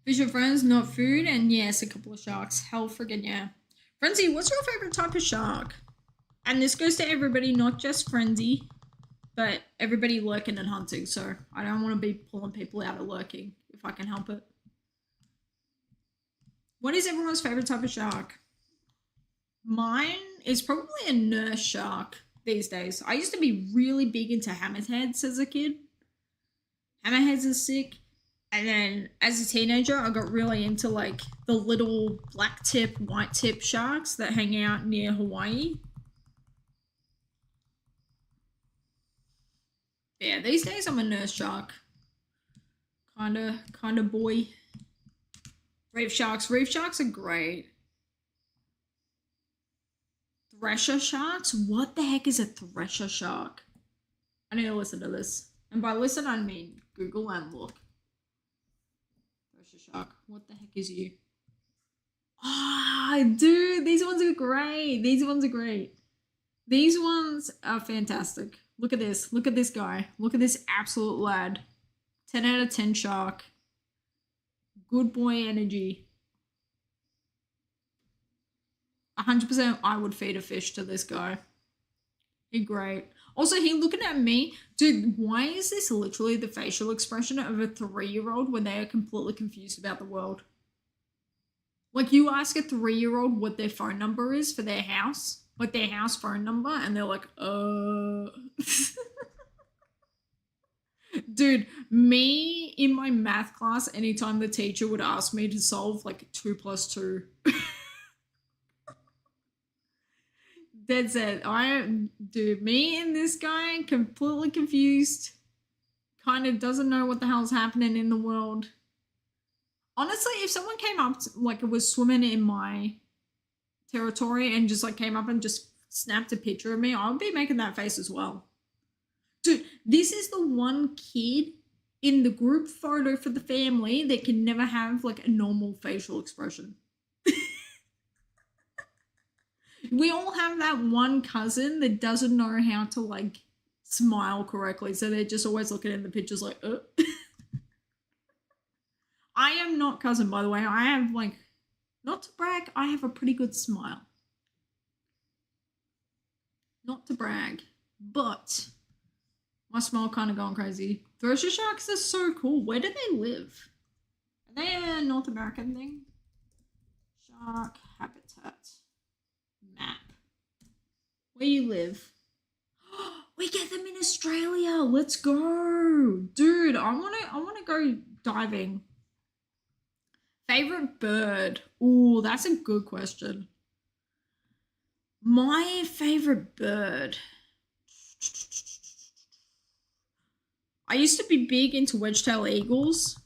Fish or friends, not food, and yes, a couple of sharks. Hell friggin' yeah. Frenzy, what's your favorite type of shark? And this goes to everybody, not just Frenzy, but everybody lurking and hunting. So I don't want to be pulling people out of lurking if I can help it. What is everyone's favorite type of shark? Mine is probably a nurse shark these days. I used to be really big into hammerheads as a kid. Hammerheads are sick. And then as a teenager, I got really into like the little black tip, white tip sharks that hang out near Hawaii. Yeah, these days I'm a nurse shark. Kinda boy. Reef sharks. Reef sharks are great. Thresher sharks? What the heck is a thresher shark? I need to listen to this. And by listen, I mean Google and look. Thresher shark. What the heck is you? Ah, dude, these ones are great. These ones are great. These ones are fantastic. Look at this. Look at this guy. Look at this absolute lad. 10 out of 10 shark. Good boy energy. 100% I would feed a fish to this guy. He great. Also, he looking at me. Dude, why is this literally the facial expression of a 3-year-old when they are completely confused about the world? Like, you ask a 3-year-old what their phone number is for their house, like their house phone number, and they're like, Dude, me in my math class, anytime the teacher would ask me to solve like 2 plus 2. That's it. Dude, me and this guy, completely confused, kind of doesn't know what the hell's happening in the world. Honestly, if someone came up, like, was swimming in my territory and just like came up and just snapped a picture of me, I would be making that face as well. Dude, this is the one kid in the group photo for the family that can never have like a normal facial expression. We all have that one cousin that doesn't know how to like smile correctly, so they're just always looking in the pictures like, I am not cousin, by the way. I have like, not to brag, I have a pretty good smile. Not to brag, but my smile kind of going crazy. Thresher sharks are so cool. Where do they live? Are they a North American thing? Shark habitat map. Where you live? We get them in Australia. Let's go, dude. I wanna go diving. Favorite bird? Ooh, that's a good question. My favorite bird. I used to be big into wedge-tailed eagles.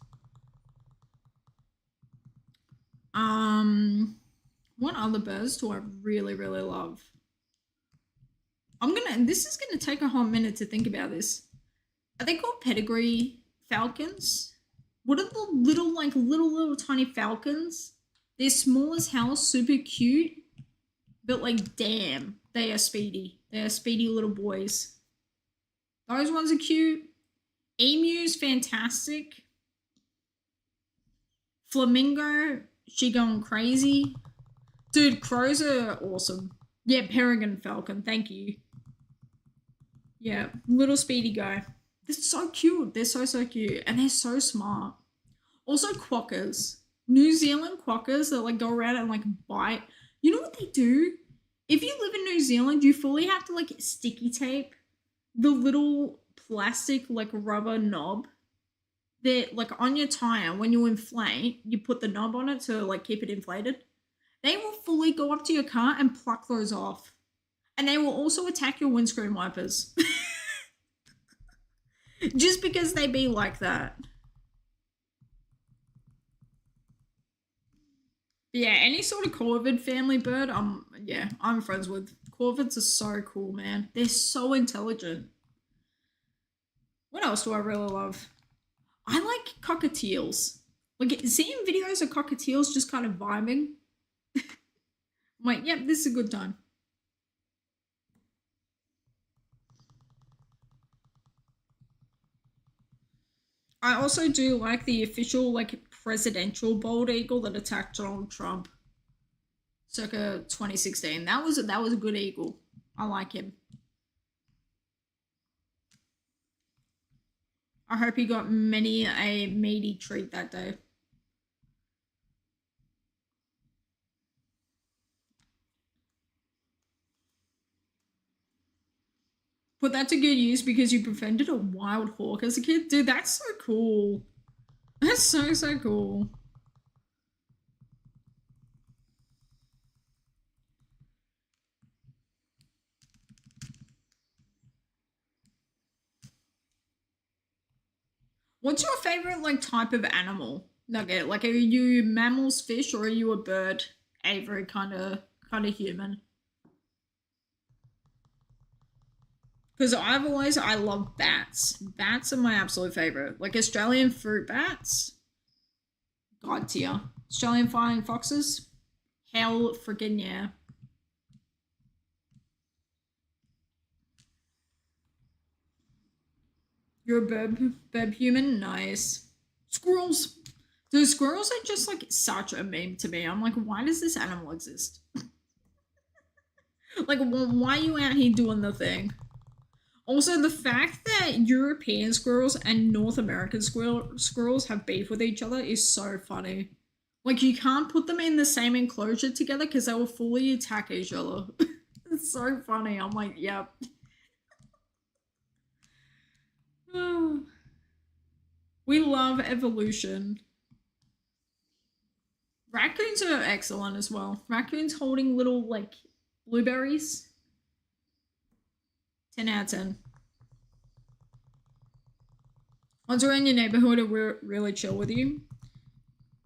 What other birds do I really, really love? This is gonna take a whole minute to think about this. Are they called pedigree falcons? What are the little, like, little tiny falcons? They're small as hell, super cute, but like, damn, they are speedy. They are speedy little boys. Those ones are cute. Emu's fantastic. Flamingo, she going crazy. Dude, crows are awesome. Yeah, peregrine falcon, thank you. Yeah, little speedy guy. They're so cute. They're so cute. And they're so smart. Also, quokkas. New Zealand quokkas that like go around and like bite. You know what they do? If you live in New Zealand, you fully have to like sticky tape the little plastic like rubber knob that like on your tire when you inflate, you put the knob on it to like keep it inflated. They will fully go up to your car and pluck those off. And they will also attack your windscreen wipers. Just because they be like that. But yeah, any sort of corvid family bird, I'm friends with. Corvids are so cool, man. They're so intelligent. What else do I really love? I like cockatiels. Like seeing videos of cockatiels just kind of vibing. I'm like, yep, this is a good time. I also do like the official like presidential bald eagle that attacked Donald Trump circa 2016. That was a good eagle. I like him. I hope he got many a meaty treat that day. Put that to good use because you befriended a wild hawk as a kid? Dude, that's so cool. That's so cool. What's your favorite like type of animal? Nugget, like are you mammals, fish, or are you a bird? Avery kind of human. Because I love bats. Bats are my absolute favorite. Like Australian fruit bats, god tier. Australian flying foxes, hell freaking yeah. You're a burb human, nice. Squirrels. Dude, squirrels are just like such a meme to me. I'm like, why does this animal exist? Like, why are you out here doing the thing? Also, the fact that European squirrels and North American squirrels have beef with each other is so funny. Like, you can't put them in the same enclosure together because they will fully attack each other. It's so funny. I'm like, yep. We love evolution. Raccoons are excellent as well. Raccoons holding little, like, blueberries. 10 out of 10. Ones around your neighborhood are really chill with you.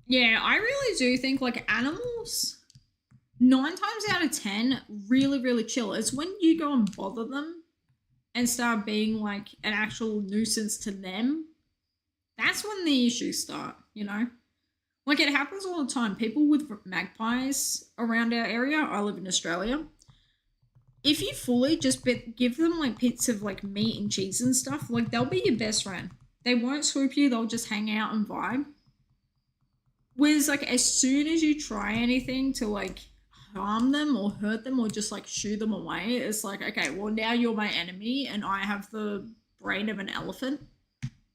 Yeah, I really do think, like, animals, 9 times out of 10, really chill. It's when you go and bother them and start being, like, an actual nuisance to them. That's when the issues start, you know? Like, it happens all the time. People with magpies around our area, I live in Australia, if you fully just give them, like, bits of, like, meat and cheese and stuff, like, they'll be your best friend. They won't swoop you, they'll just hang out and vibe. Whereas, like, as soon as you try anything to, like, harm them or hurt them or just, like, shoo them away, it's like, okay, well, now you're my enemy and I have the brain of an elephant.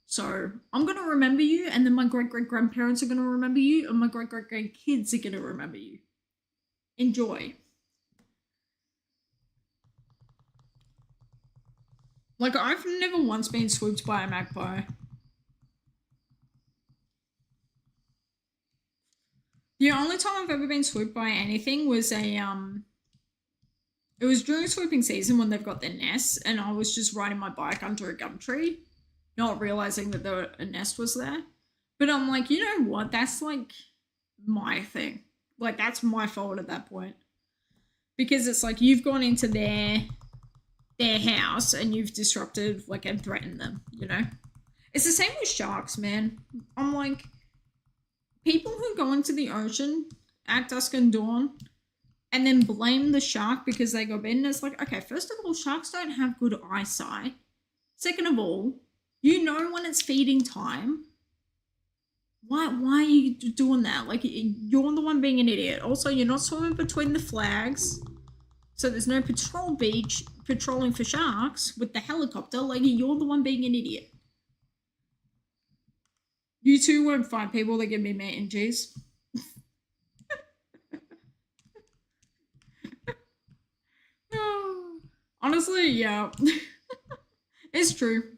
So I'm going to remember you, and then my great-great-grandparents are going to remember you, and my great-great-grandkids are going to remember you. Enjoy. Like, I've never once been swooped by a magpie. The only time I've ever been swooped by anything was it was during swooping season when they've got their nests, and I was just riding my bike under a gum tree, not realizing that a nest was there. But I'm like, you know what? That's like my thing. Like, that's my fault at that point. Because it's like you've gone into their house and you've disrupted, like, and threatened them, you know? It's the same with sharks, man. I'm like, people who go into the ocean at dusk and dawn and then blame the shark because they got bitten, it's like, okay, first of all, sharks don't have good eyesight. Second of all, you know when it's feeding time. Why are you doing that? Like, you're the one being an idiot. Also, you're not swimming between the flags. So there's no patrol beach patrolling for sharks with the helicopter. Like, you're the one being an idiot. You two won't find people that give me meat and cheese. Honestly, yeah. It's true.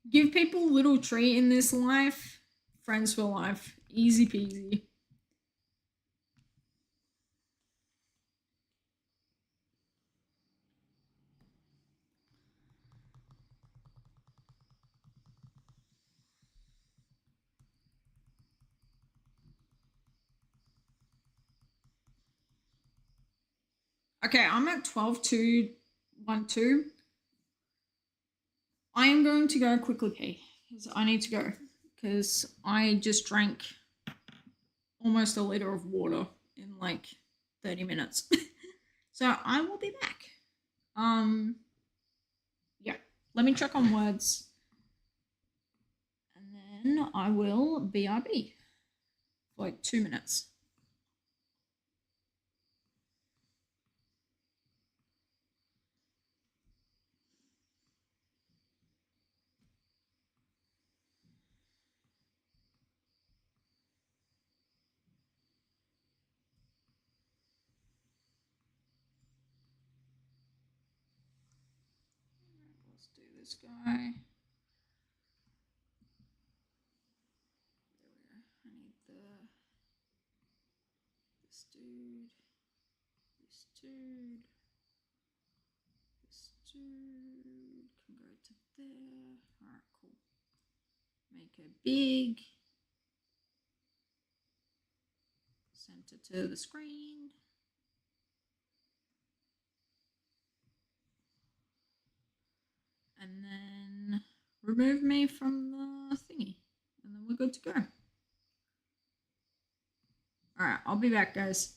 Give people a little treat in this life. Friends for life. Easy peasy. Okay, I'm at 12:2:12. I am going to go quickly pee because I need to go because I just drank almost a liter of water in like 30 minutes. So I will be back. Yeah. Let me check on words. I will BRB for like 2 minutes. Let's do this guy. There we go. I need this dude, this dude, this dude can go to there. Alright, cool. Make her big. Center to the screen. And then remove me from the thingy. And then we're good to go. Alright, I'll be back, guys.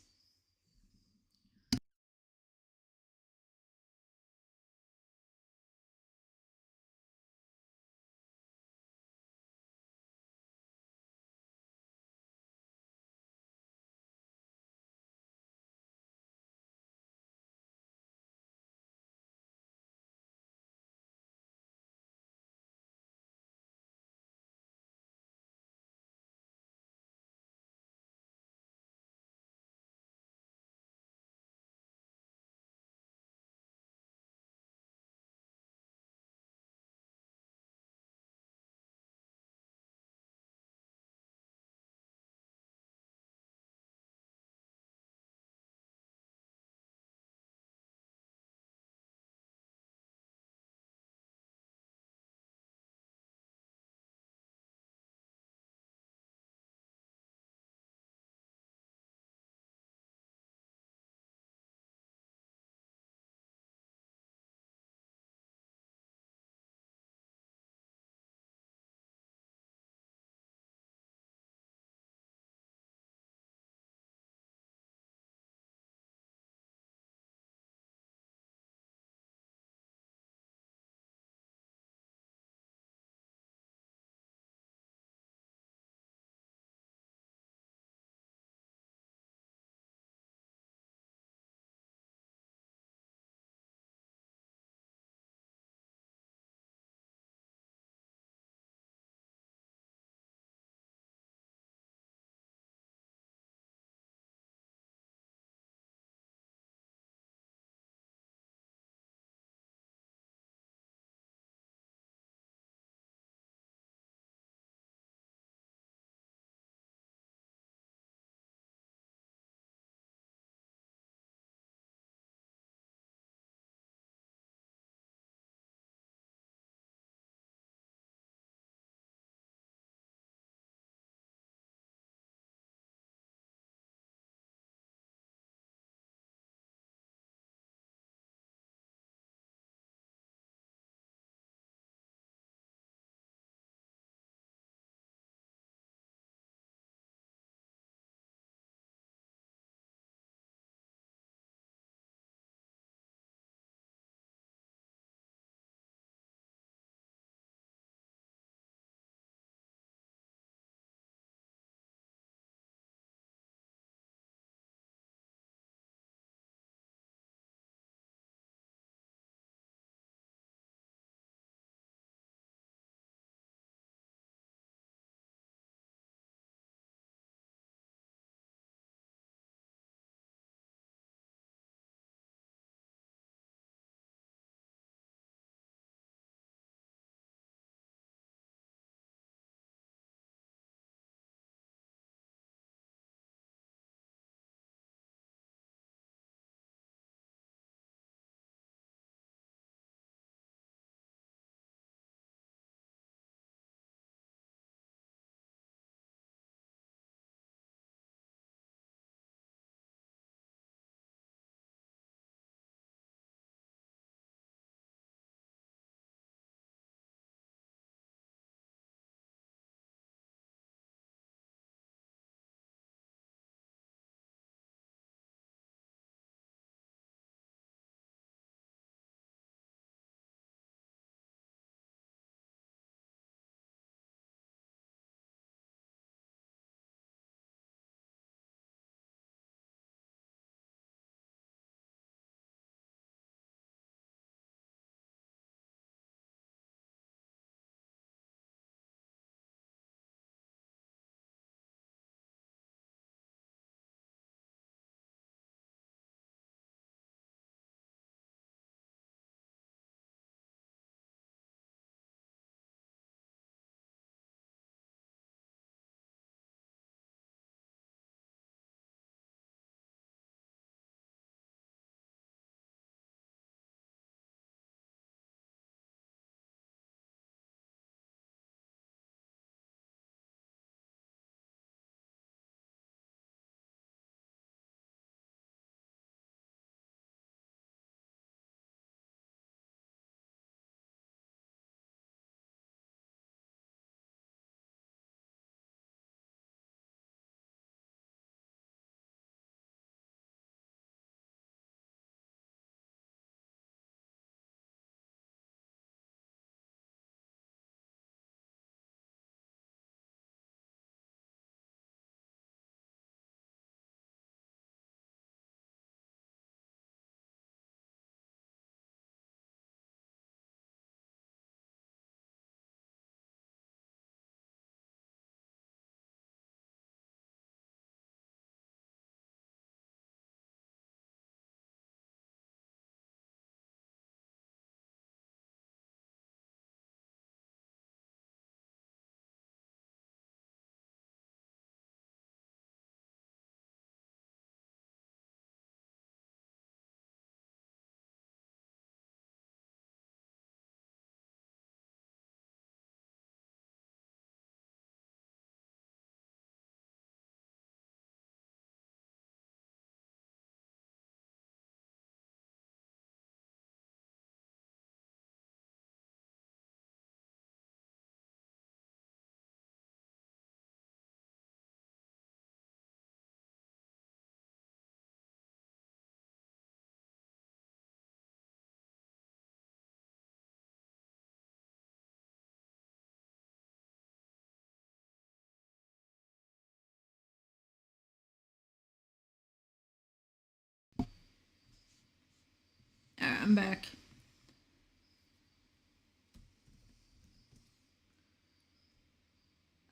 Alright, I'm back.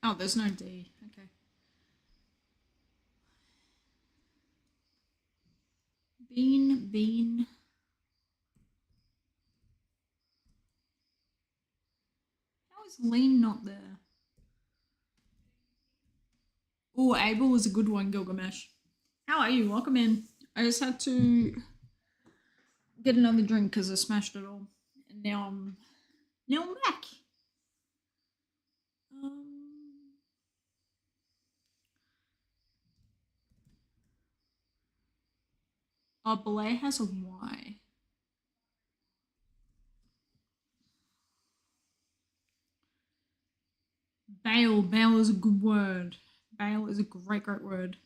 Oh, there's no D. Okay. Bean. How is Lean not there? Oh, Abel was a good one, Gilgamesh. How are you? Welcome in. I just had to get another drink because I smashed it all. And now I'm back. Oh, Belay has a Y. Bale is a good word. Bale is a great word.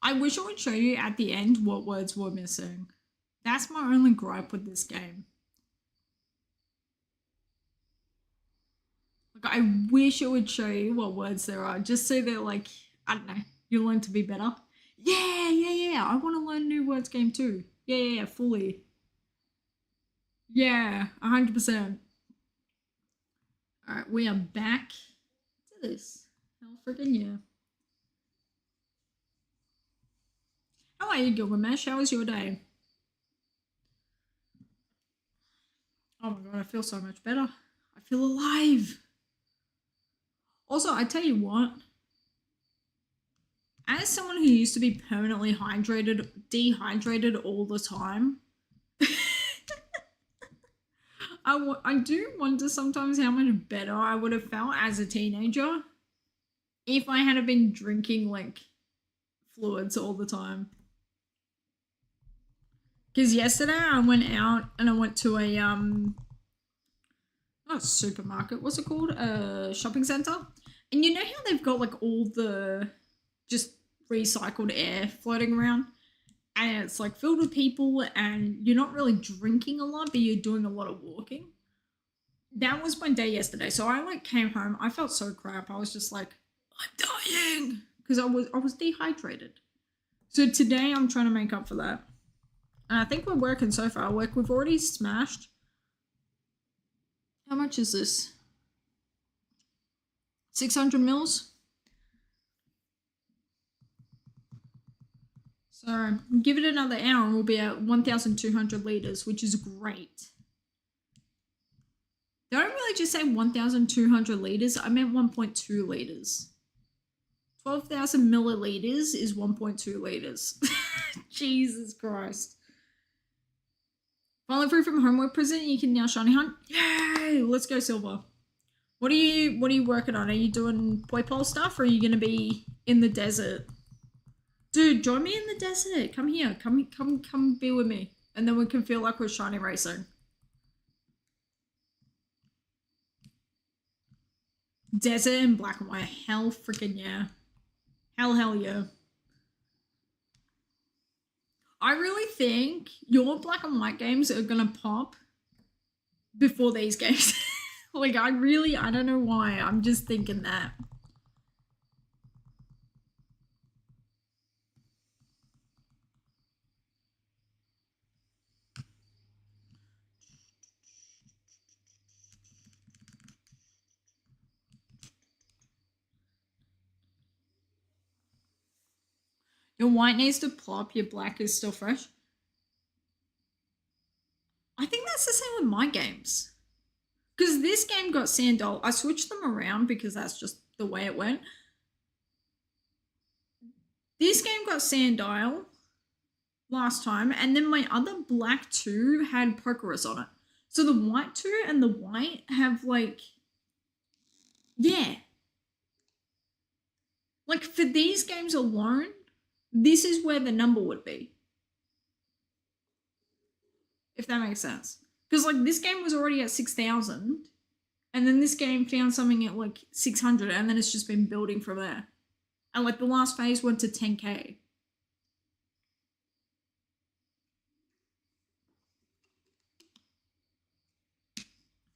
I wish I would show you at the end what words were missing. That's my only gripe with this game. Like, I wish it would show you what words there are, just so that, like, I don't know, you learn to be better. Yeah. I want to learn new words game too. Yeah, fully. Yeah, 100%. Alright, we are back to this. Hell friggin' yeah. How are you, Gilgamesh? How was your day? Oh my god, I feel so much better. I feel alive. Also, I tell you what, as someone who used to be permanently dehydrated all the time, I do wonder sometimes how much better I would have felt as a teenager if I had been drinking, like, fluids all the time. Because yesterday I went out and I went to a, not a supermarket, what's it called? A shopping centre. And you know how they've got, like, all the just recycled air floating around? And it's, like, filled with people and you're not really drinking a lot, but you're doing a lot of walking. That was my day yesterday. So I, like, came home. I felt so crap. I was just like, I'm dying. Because I was dehydrated. So today I'm trying to make up for that. And I think we're working so far. We've already smashed. How much is this? 600 mils? So give it another hour and we'll be at 1,200 litres, which is great. Did I really just say 1,200 litres? I meant 1.2 litres. 12,000 millilitres is 1.2 litres. Jesus Christ. Finally free from homework prison, you can now shiny hunt. Yay! Let's go silver. What are you working on? Are you doing poi pole stuff or are you gonna be in the desert? Dude, join me in the desert. Come here. Come be with me. And then we can feel like we're shiny racing. Desert and black and white. Hell freaking yeah. Hell yeah. I really think your black and white games are gonna pop before these games. Like, I don't know why. I'm just thinking that. Your white needs to plop, your black is still fresh. I think that's the same with my games. Because this game got Sandal. I switched them around because that's just the way it went. This game got Sandile last time, and then my other black 2 had Pokerus on it. So the white 2 and the white have, like, yeah. Like, for these games alone, this is where the number would be. If that makes sense. Because, like, this game was already at 6,000, and then this game found something at, like, 600, and then it's just been building from there. And, like, the last phase went to 10k.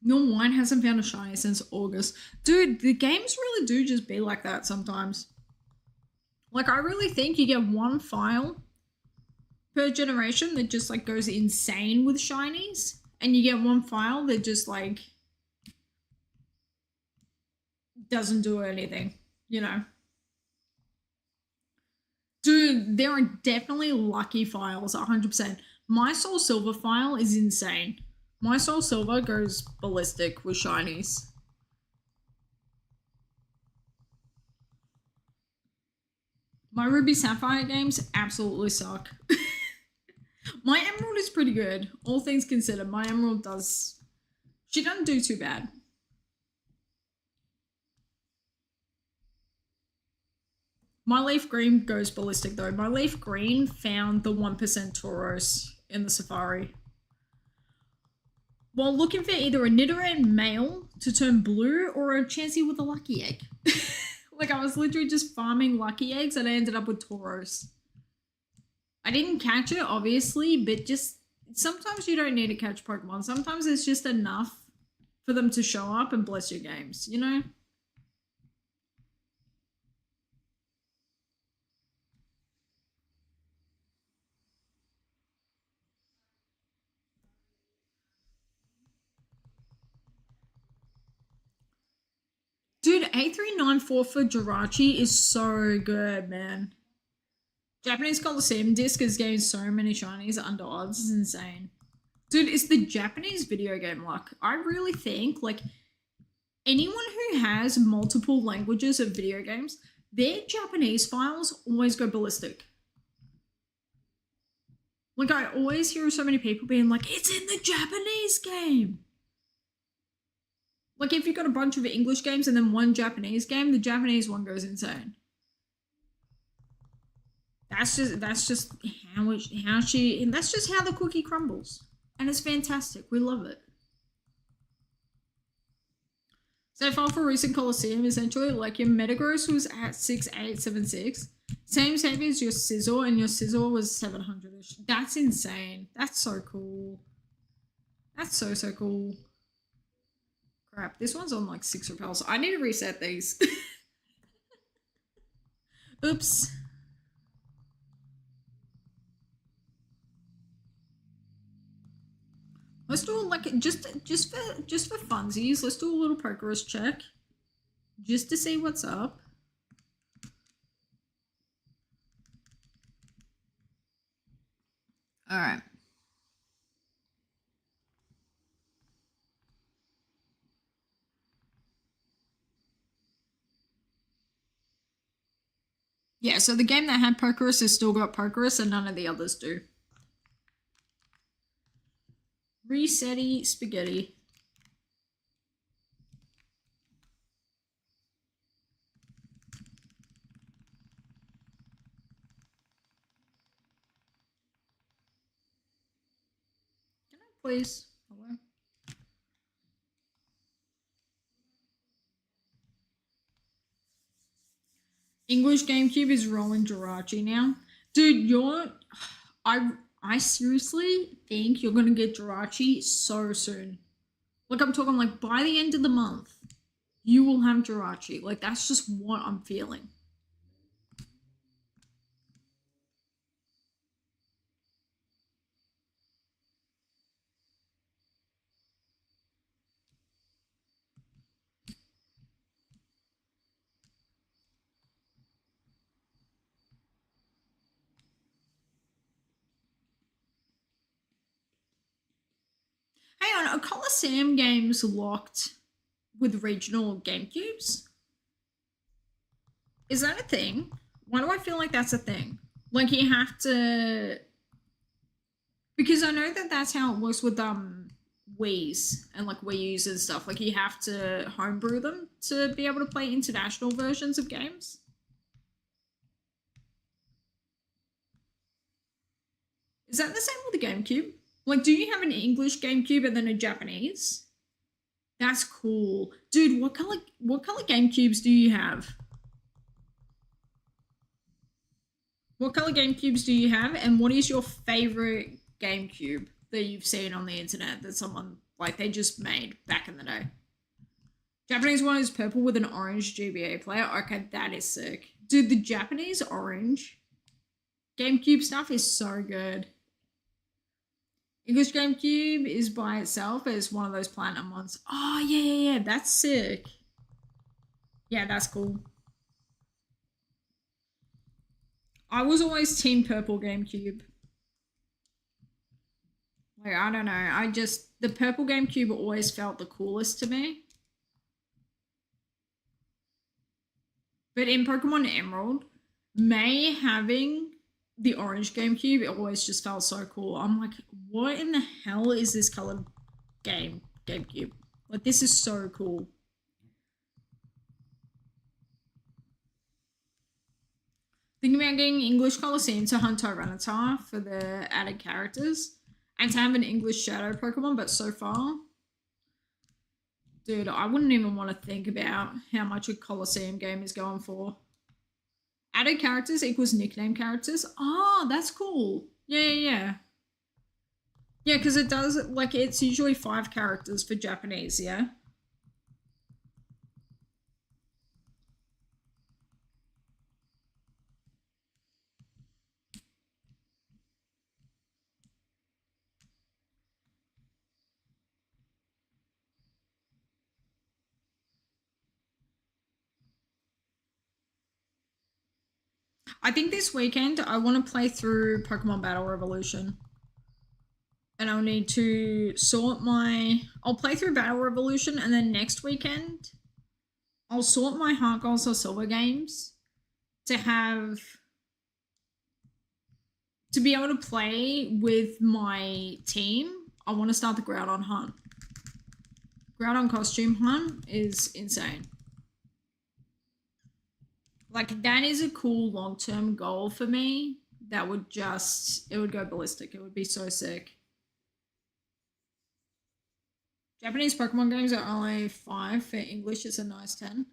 Your wine hasn't found a shiny since August. Dude, the games really do just be like that sometimes. Like, I really think you get one file per generation that just, like, goes insane with shinies. And you get one file that just, like, doesn't do anything, you know? Dude, there are definitely lucky files, 100%. My Soul Silver file is insane. My Soul Silver goes ballistic with shinies. My Ruby Sapphire games absolutely suck. My Emerald is pretty good. All things considered, my Emerald does... She doesn't do too bad. My Leaf Green goes ballistic though. My Leaf Green found the 1% Tauros in the Safari. While looking for either a Nidoran male to turn blue or a Chansey with a Lucky Egg. Like, I was literally just farming Lucky Eggs and I ended up with Tauros. I didn't catch it, obviously, but just sometimes you don't need to catch Pokemon. Sometimes it's just enough for them to show up and bless your games, you know? Dude, 8394 for Jirachi is so good, man. Japanese Coliseum disc is getting so many shinies under odds. It's insane. Dude, it's the Japanese video game luck. I really think, like, anyone who has multiple languages of video games, their Japanese files always go ballistic. Like, I always hear so many people being like, it's in the Japanese game. Like, if you've got a bunch of English games and then one Japanese game, the Japanese one goes insane. That's just how she, and that's just how the cookie crumbles. And it's fantastic. We love it. So far for recent Coliseum, essentially, like, your Metagross was at 6876. Same as your Scizor, and your Scizor was 700-ish. That's insane. That's so cool. That's so cool. Crap, this one's on like 6 repels. I need to reset these. Oops. Let's do like just for funsies. Let's do a little Pokerus check, just to see what's up. All right. Yeah, so the game that had Pokerus has still got Pokerus and none of the others do. Resetty spaghetti. Can I please? Hello? English GameCube is rolling Jirachi now. Dude, I seriously think you're gonna get Jirachi so soon. Like, I'm talking like by the end of the month, you will have Jirachi. Like, that's just what I'm feeling. Hang on, are Coliseum games locked with regional GameCubes? Is that a thing? Why do I feel like that's a thing? Like, you have to... Because I know that that's how it works with Wii's and like Wii U's and stuff. Like, you have to homebrew them to be able to play international versions of games. Is that the same with the GameCube? Like, do you have an English GameCube and then a Japanese? That's cool. Dude, what color GameCubes do you have? What color GameCubes do you have? And what is your favorite GameCube that you've seen on the internet that someone, like, they just made back in the day? Japanese one is purple with an orange GBA player. Okay, that is sick. Dude, the Japanese orange GameCube stuff is so good. English GameCube is by itself as one of those platinum ones. Oh, yeah. That's sick. Yeah, that's cool. I was always team purple GameCube. Like, I don't know. The purple GameCube always felt the coolest to me. But in Pokemon Emerald, May having the orange GameCube, it always just felt so cool. I'm like, what in the hell is this colored GameCube? Like, this is so cool. Thinking about getting English Coliseum to hunt Tyranitar for the added characters and to have an English Shadow Pokemon, but so far, dude, I wouldn't even want to think about how much a Coliseum game is going for. Added characters equals nickname characters. Oh, that's cool. Yeah. Yeah, because it does, like, it's usually 5 characters for Japanese, yeah? I think this weekend I want to play through Pokemon Battle Revolution. And I'll need to I'll play through Battle Revolution, and then next weekend I'll sort my Heart Goals or Silver games to be able to play with my team. I want to start the Groudon hunt. Groudon costume hunt is insane. Like, that is a cool long-term goal for me. That would it would go ballistic. It would be so sick. Japanese Pokemon games are only 5. For English, it's a nice 10.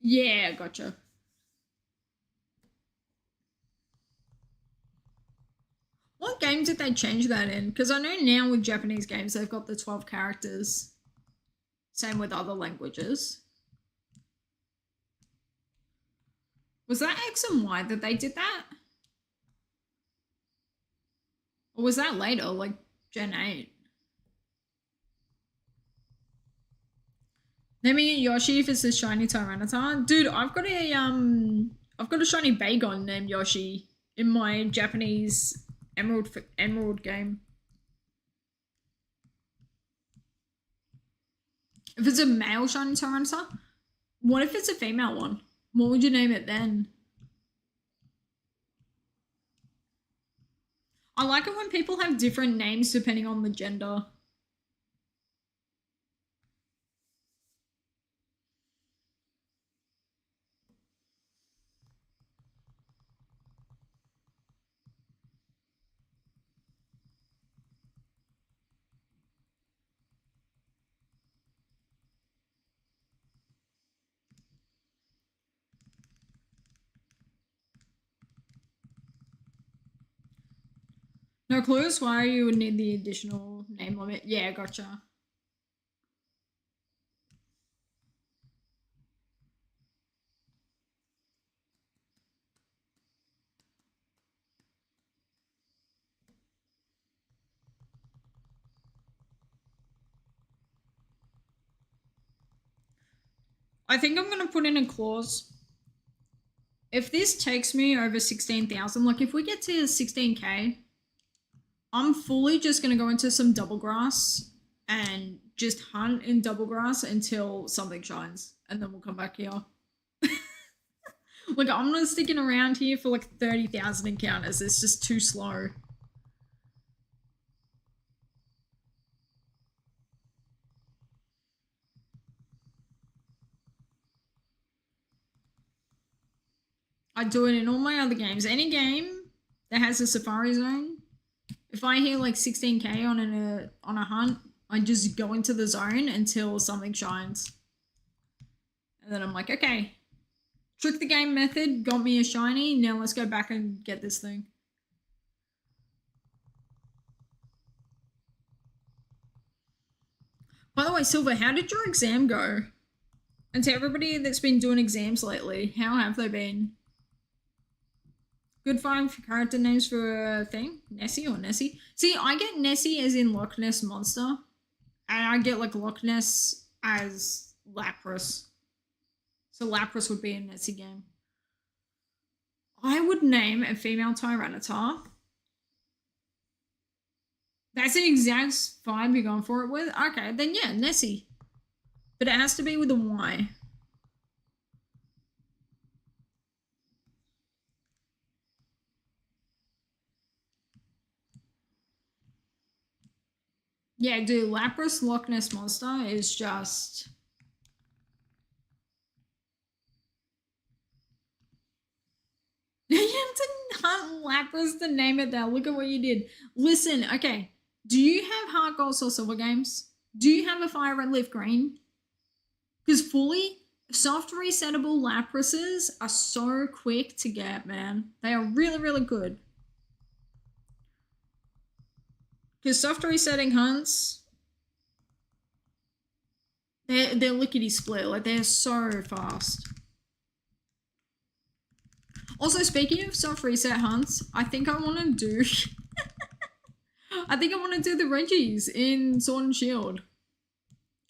Yeah, gotcha. What game did they change that in? Because I know now with Japanese games, they've got the 12 characters. Same with other languages. Was that X and Y that they did that? Or was that later, like Gen 8? Naming it Yoshi if it's a shiny Tyranitar. Dude, I've got a shiny Bagon named Yoshi in my Japanese Emerald game. If it's a male shiny Tyranitar, what if it's a female one? What would you name it then? I like it when people have different names depending on the gender. No clues why you would need the additional name limit. Yeah, gotcha. I think I'm going to put in a clause. If this takes me over 16,000, like if we get to 16k, I'm fully just going to go into some double grass and just hunt in double grass until something shines. And then we'll come back here. Like, I'm not sticking around here for like 30,000 encounters. It's just too slow. I do it in all my other games. Any game that has a safari zone, if I hear like 16k on a hunt, I just go into the zone until something shines. And then I'm like, okay, trick the game method, got me a shiny, now let's go back and get this thing. By the way, Silver, how did your exam go? And to everybody that's been doing exams lately, how have they been? Good find for character names for a thing? Nessie or Nessie? See, I get Nessie as in Loch Ness Monster. And I get like Loch Ness as Lapras. So Lapras would be a Nessie game. I would name a female Tyranitar. That's the exact vibe you're going for it with? Okay, then yeah, Nessie. But it has to be with a Y. Yeah, dude, Lapras Loch Ness Monster is just... You have to hunt Lapras to name it now. Look at what you did. Listen, okay. Do you have Heart Gold or Silver games? Do you have a Fire Red Leaf Green? Because fully, soft resettable Laprases are so quick to get, man. They are really, really good. Because soft resetting hunts, they're lickety split. Like, they're so fast. Also, speaking of soft reset hunts, I think I want to do... I think I want to do the Reggies in Sword and Shield.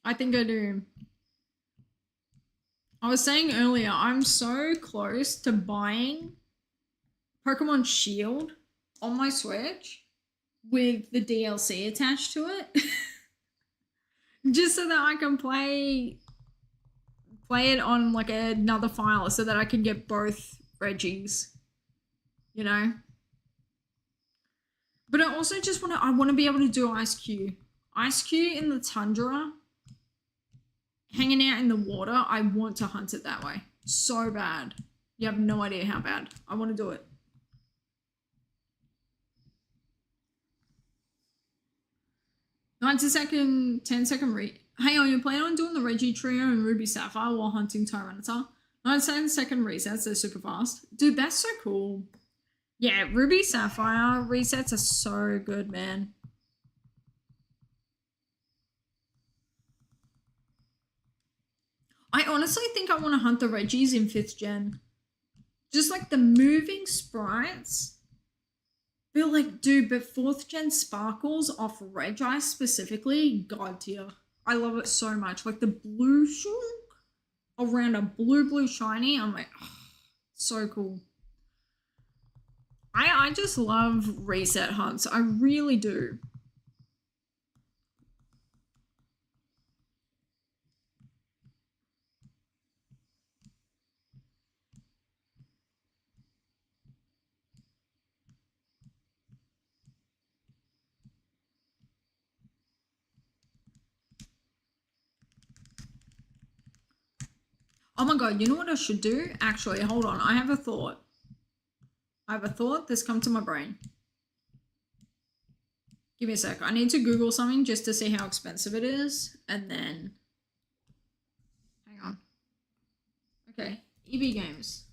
I think I do. I was saying earlier, I'm so close to buying Pokemon Shield on my Switch with the DLC attached to it. Just so that I can play it on like another file so that I can get both Reggies. You know? But I also just want to be able to do Ice Q. Ice Q in the tundra, hanging out in the water, I want to hunt it that way. So bad. You have no idea how bad. I want to do it. $10 second Hey, are you planning on doing the Reggie Trio and Ruby Sapphire while hunting Tyranitar? 9-second resets, they're super fast. Dude, that's so cool. Yeah, Ruby Sapphire resets are so good, man. I honestly think I want to hunt the Reggies in 5th gen. Just like the moving sprites. Feel like, dude, but 4th gen sparkles off Reggie specifically, god tier. I love it so much. Like the blue shulk around a blue shiny. I'm like, oh, so cool. I just love reset hunts. I really do. Oh my god, you know what I should do? Actually, hold on. I have a thought. That's come to my brain. Give me a sec. I need to Google something just to see how expensive it is. And then... Hang on. Okay. EB Games.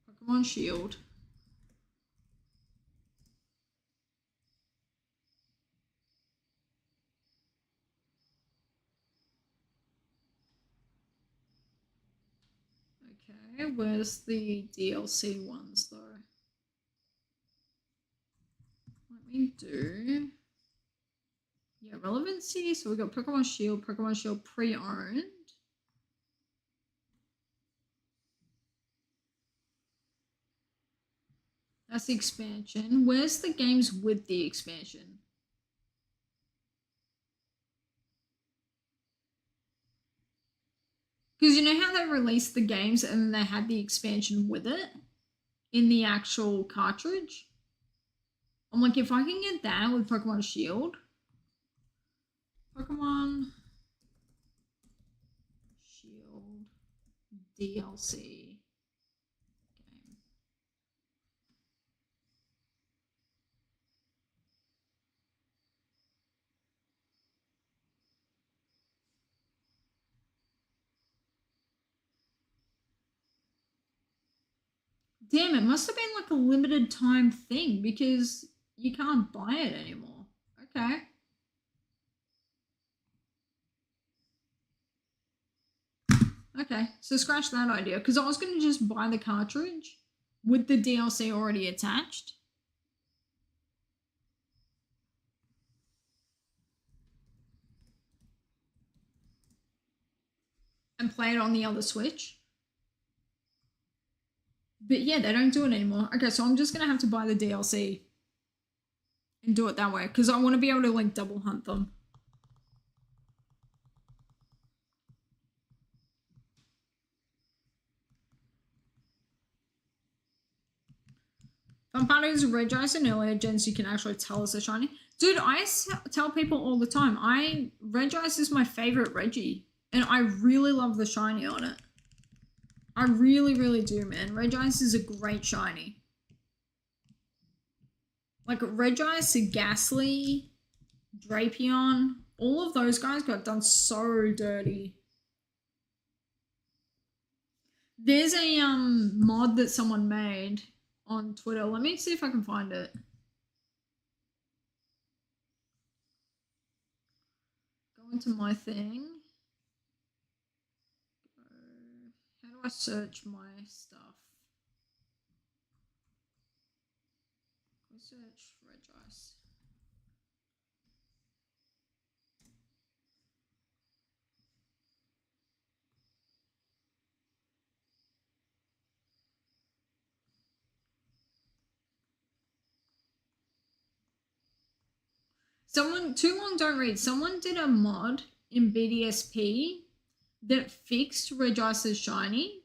Pokemon Shield. Okay, where's the DLC ones though? Let me do... Yeah, relevancy. So we got Pokemon Shield pre-owned. That's the expansion. Where's the games with the expansion? Because you know how they released the games and then they had the expansion with it in the actual cartridge? I'm like, if I can get that with Pokemon Shield, Pokemon Shield DLC game. Damn, it must have been like a limited time thing because you can't buy it anymore. Okay. Okay, so scratch that idea, because I was going to just buy the cartridge with the DLC already attached. And play it on the other Switch. But yeah, they don't do it anymore. Okay, so I'm just going to have to buy the DLC and do it that way, because I want to be able to like double hunt them. Fun part is Regice and earlier gens you can actually tell us a shiny. Dude, I tell people all the time, Regice is my favorite Reggie, and I really love the shiny on it. I really, really do, man. Regice is a great shiny. Like Regice, Ghastly, Drapion, all of those guys got done so dirty. There's a mod that someone made on Twitter. Let me see if I can find it. Go into my thing. How do I search my stuff? Go search Regice. Too long don't read. Someone did a mod in BDSP that fixed Regice's shiny,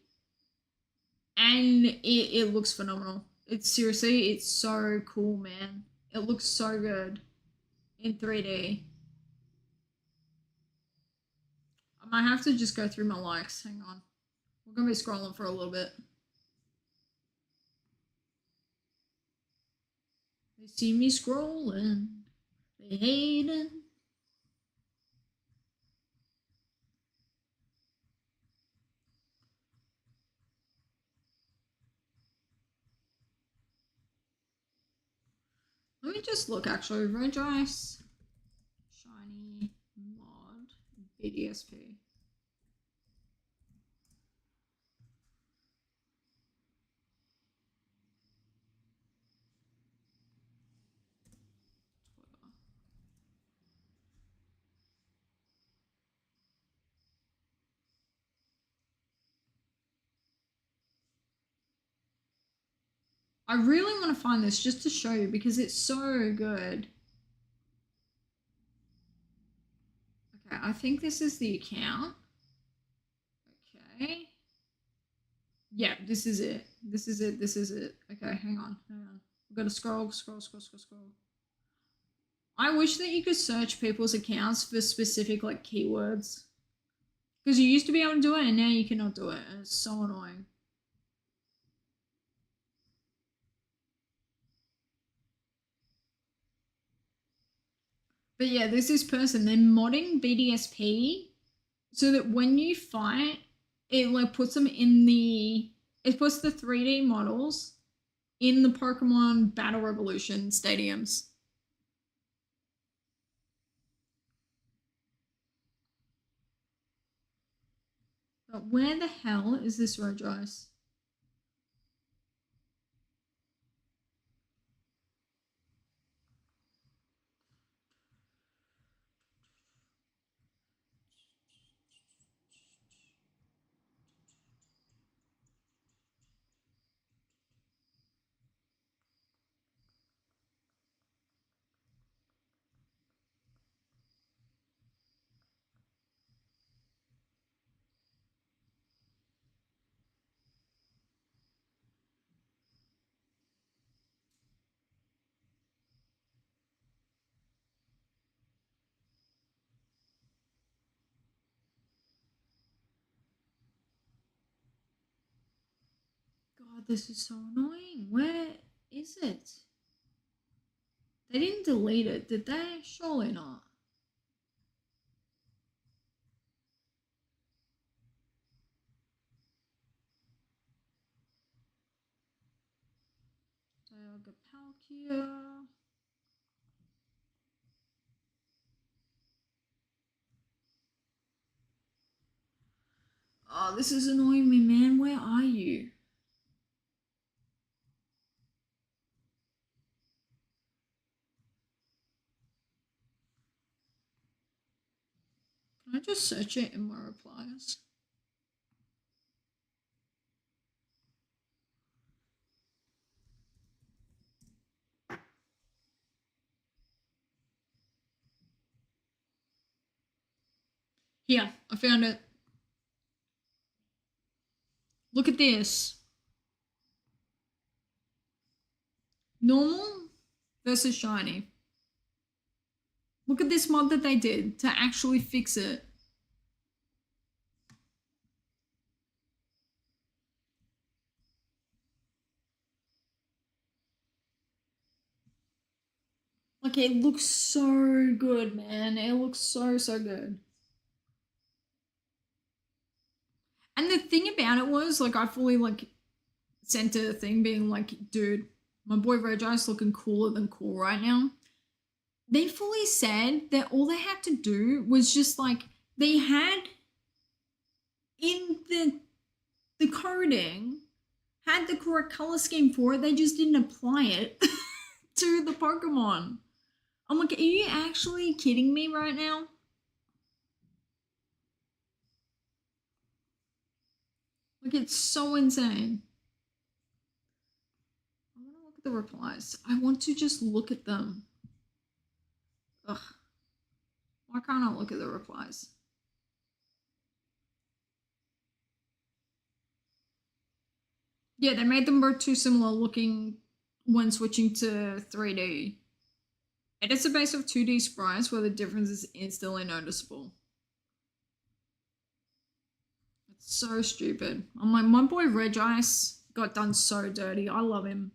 and it looks phenomenal. It's so cool, man. It looks so good in 3D. I might have to just go through my likes. Hang on. We're going to be scrolling for a little bit. They see me scrolling. They hate it. Let me just look actually. Regice shiny mod BDSP. I really want to find this just to show you because it's so good. Okay, I think this is the account. Okay. Yeah, this is it. This is it. This is it. Okay, hang on. We've got to scroll. I wish that you could search people's accounts for specific like keywords. Because you used to be able to do it and now you cannot do it. And it's so annoying. But yeah, there's this person, they're modding BDSP so that when you fight, it like puts them in it puts the 3D models in the Pokemon Battle Revolution stadiums. But where the hell is this Regice? God, this is so annoying. Where is it? They didn't delete it, did they? Surely not. Dialga Palkia. Oh, this is annoying me, man. Where are you? Can I just search it in my replies? Here, I found it. Look at this. Normal versus shiny. Look at this mod that they did to actually fix it. Like, it looks so good, man. It looks so good. And the thing about it was, like, I fully, like, sent a thing being like, dude, my boy Regi's looking cooler than cool right now. They fully said that all they had to do was just, like, they had in the coding, had the correct color scheme for it, they just didn't apply it to the Pokemon. I'm like, are you actually kidding me right now? Like, it's so insane. I want to look at the replies. I want to just look at them. Ugh. Why can't I look at the replies? Yeah, they made them both too similar looking when switching to 3D. It is a base of 2D sprites where the difference is instantly noticeable. It's so stupid. I'm like, my boy Regice got done so dirty. I love him.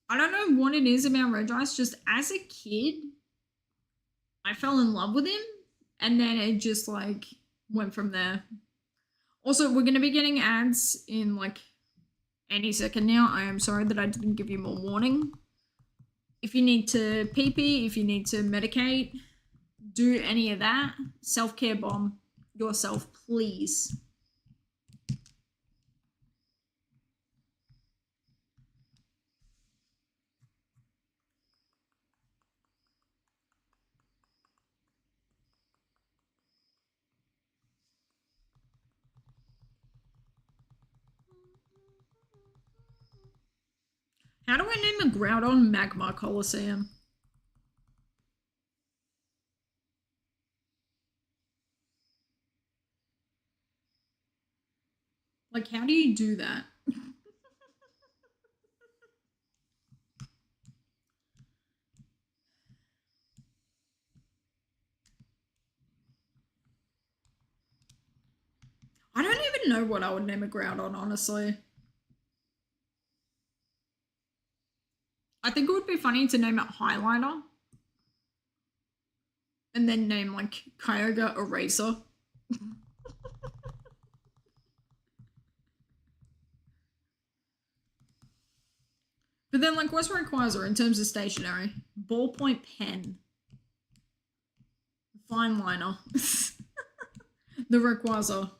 I don't know what it is about Regice. Just as a kid, I fell in love with him. And then it just, like, went from there. Also, we're going to be getting ads in, like, any second now. I am sorry that I didn't give you more warning. If you need to pee-pee, if you need to medicate, do any of that. Self-care bomb yourself, please. How do I name a Groudon Magma Coliseum? Like, how do you do that? I don't even know what I would name a Groudon, honestly. I think it would be funny to name it Highlighter. And then name, like, Kyogre Eraser. But then, like, what's Rayquaza in terms of stationery? Ballpoint pen. Fine liner. The Rayquaza.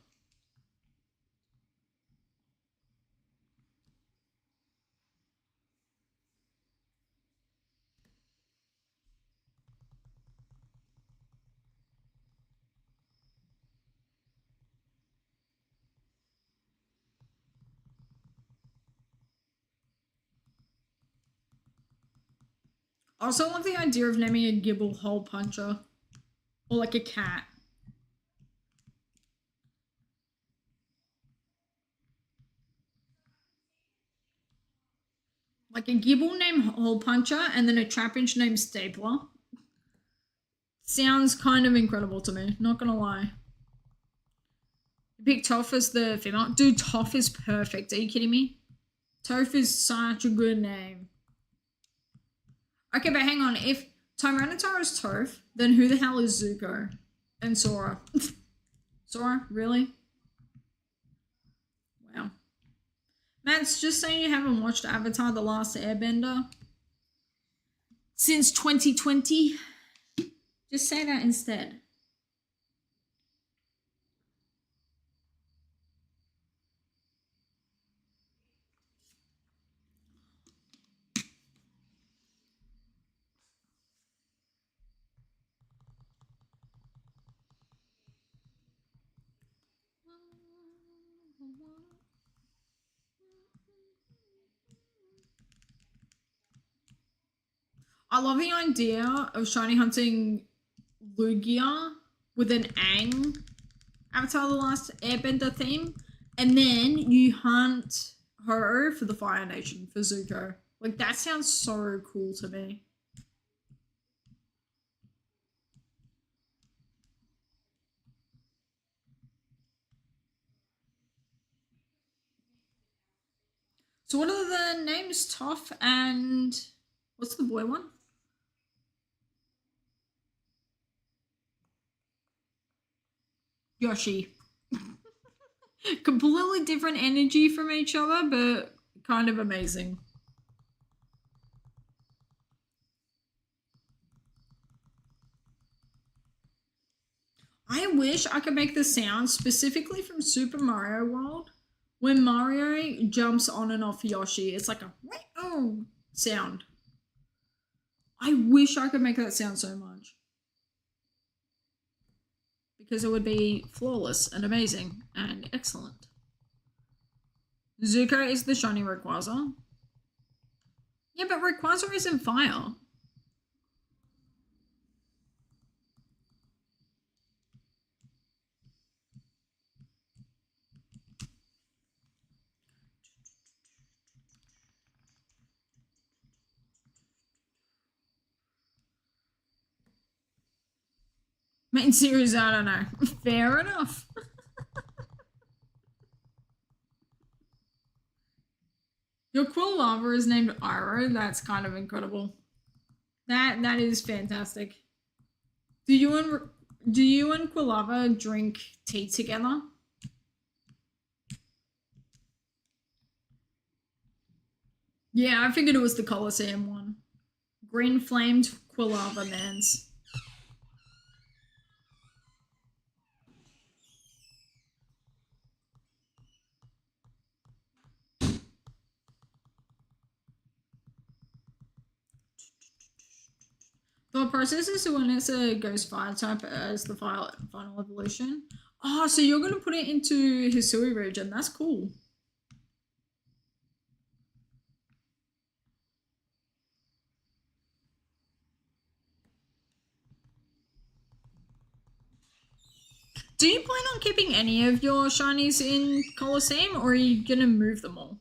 I also love the idea of naming a Gibble Hole Puncher. Or like a cat. Like a Gibble named Hole Puncher and then a Trapinch named Stapler. Sounds kind of incredible to me, not gonna lie. You pick Toph as the female. Dude, Toph is perfect. Are you kidding me? Toph is such a good name. Okay, but hang on. If Tyranitar is Toph, then who the hell is Zuko? And Sora? Sora? Really? Wow. Matt's just saying you haven't watched Avatar The Last Airbender since 2020. Just say that instead. I love the idea of shiny hunting Lugia with an Aang Avatar The Last Airbender theme, and then you hunt her for the Fire Nation for Zuko. Like, that sounds so cool to me. So what are the names? Toph and what's the boy one? Yoshi. Completely different energy from each other, but kind of amazing. I wish I could make the sound specifically from Super Mario World when Mario jumps on and off Yoshi. It's like a oh sound. I wish I could make that sound so much. Because it would be flawless and amazing and excellent. Zuko is the shiny Rayquaza. Yeah, but Rayquaza isn't fire. Main series, I don't know. Fair enough. Your Quilava is named Iroh. That's kind of incredible. That is fantastic. Do you and Quilava drink tea together? Yeah, I figured it was the Coliseum one. Green flamed Quilava mans. The process is when it's a ghost fire type as the final evolution. Oh, so you're going to put it into Hisui region. That's cool. Do you plan on keeping any of your shinies in Colosseum, or are you going to move them all?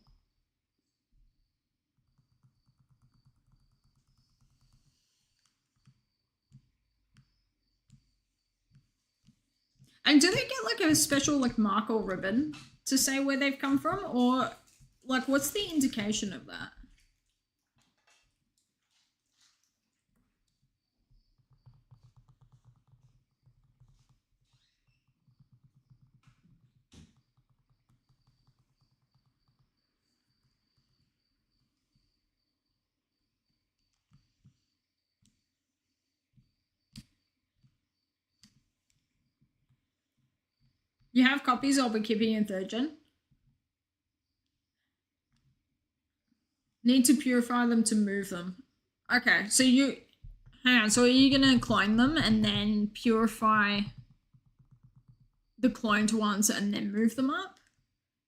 And do they get like a special like mark or ribbon to say where they've come from, or like what's the indication of that? You have copies of Akibi and third gen. Need to purify them to move them. Okay, so you hang on. So are you gonna clone them and then purify the cloned ones and then move them up?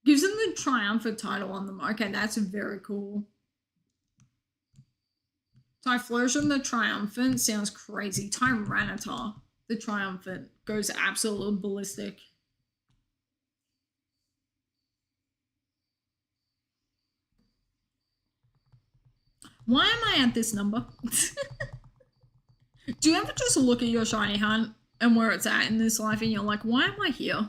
Gives them the triumphant title on them. Okay, that's very cool. Typhlosion the Triumphant sounds crazy. Tyranitar the Triumphant goes absolutely ballistic. Why am I at this number? Do you ever just look at your shiny hunt and where it's at in this life and you're like, why am I here?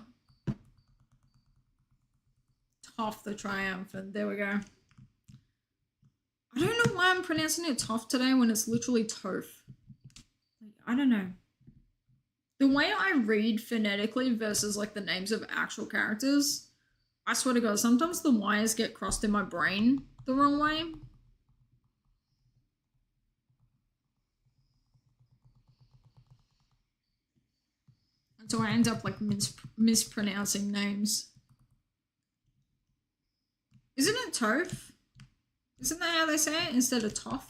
Toph the Triumphant. There we go. I don't know why I'm pronouncing it Toph today when it's literally Toph. I don't know. The way I read phonetically versus like the names of actual characters, I swear to God, sometimes the Y's get crossed in my brain the wrong way. And so I end up like mispronouncing names. Isn't it Toph? Isn't that how they say it instead of Toph?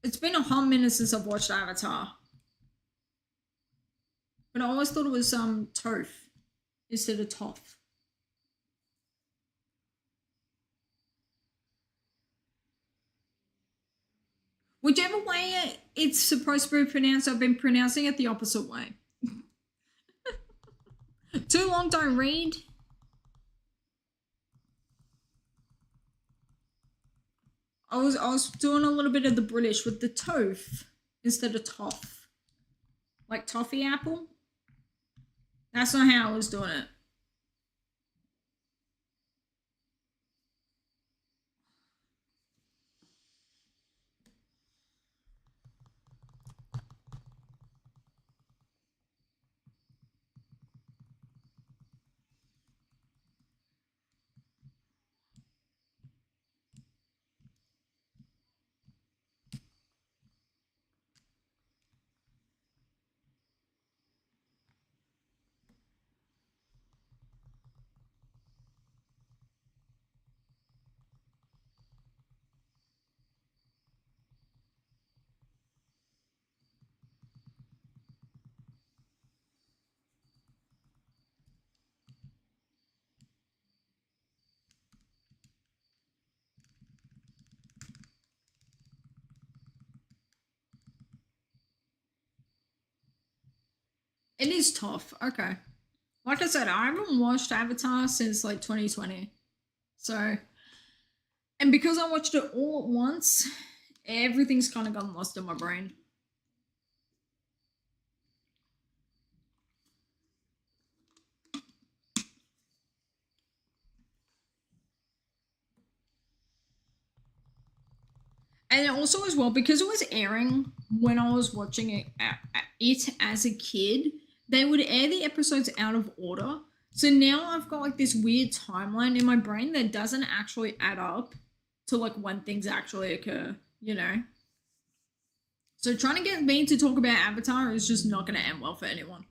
It's been a hot minute since I've watched Avatar. But I always thought it was Toph instead of Toph. Whichever way it's supposed to be pronounced, I've been pronouncing it the opposite way. Too long, don't read. I was doing a little bit of the British with the tof instead of toff. Like toffee apple. That's not how I was doing it. It is tough. Okay. Like I said, I haven't watched Avatar since like 2020. So, and because I watched it all at once, everything's kind of gotten lost in my brain. And also as well, because it was airing when I was watching it as a kid, they would air the episodes out of order. So now I've got like this weird timeline in my brain that doesn't actually add up to like when things actually occur, you know? So trying to get me to talk about Avatar is just not going to end well for anyone.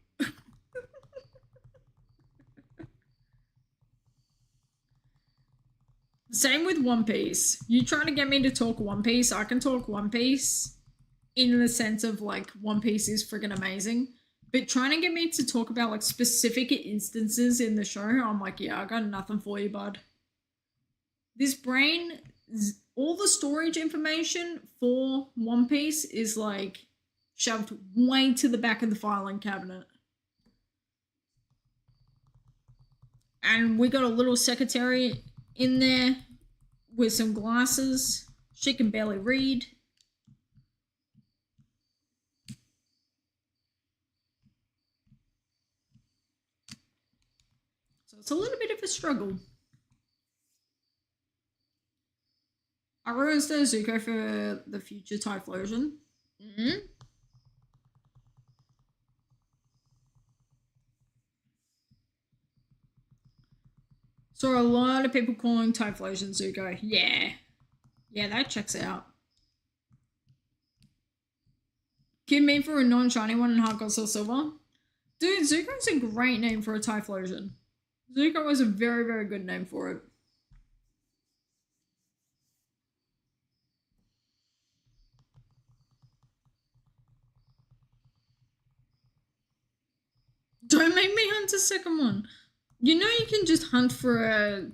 Same with One Piece. You trying to get me to talk One Piece, I can talk One Piece in the sense of like One Piece is friggin' amazing. But trying to get me to talk about like specific instances in the show, I'm like, yeah, I got nothing for you, bud. This brain, all the storage information for One Piece is like shoved way to the back of the filing cabinet. And we got a little secretary in there with some glasses. She can barely read. So it's a little bit of a struggle. I rose to Zuko for the future Typhlosion. Mm-hmm. So a lot of people calling Typhlosion Zuko. Yeah. Yeah, that checks out. Kid me for a non-shiny one in Heart Gold Soul Silver. Dude, Zuko's a great name for a Typhlosion. Zuko is a very, very good name for it. Don't make me hunt a second one. You know you can just hunt for a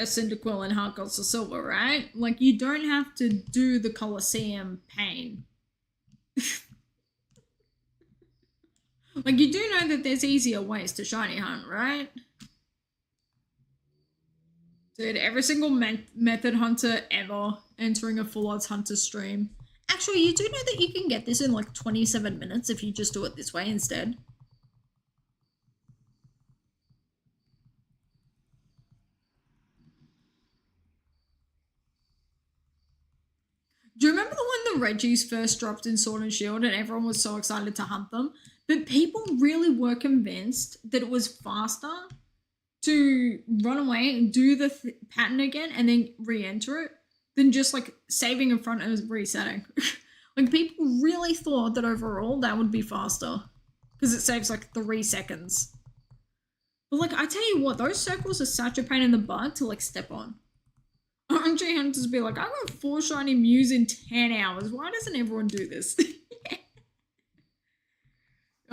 Cyndaquil in Heart Gold Soul Silver, right? Like, you don't have to do the Colosseum pain. Like, you do know that there's easier ways to shiny hunt, right? Dude, every single method hunter ever entering a Full Odds Hunter stream. Actually, you do know that you can get this in like 27 minutes if you just do it this way instead. Do you remember when the Reggies first dropped in Sword and Shield and everyone was so excited to hunt them? But people really were convinced that it was faster to run away and do the pattern again and then re-enter it than just like saving in front and resetting. Like, people really thought that overall that would be faster because it saves like 3 seconds. But like, I tell you what, those circles are such a pain in the butt to like step on. RNG hunters be like, I got 4 shiny Mews in 10 hours. Why doesn't everyone do this?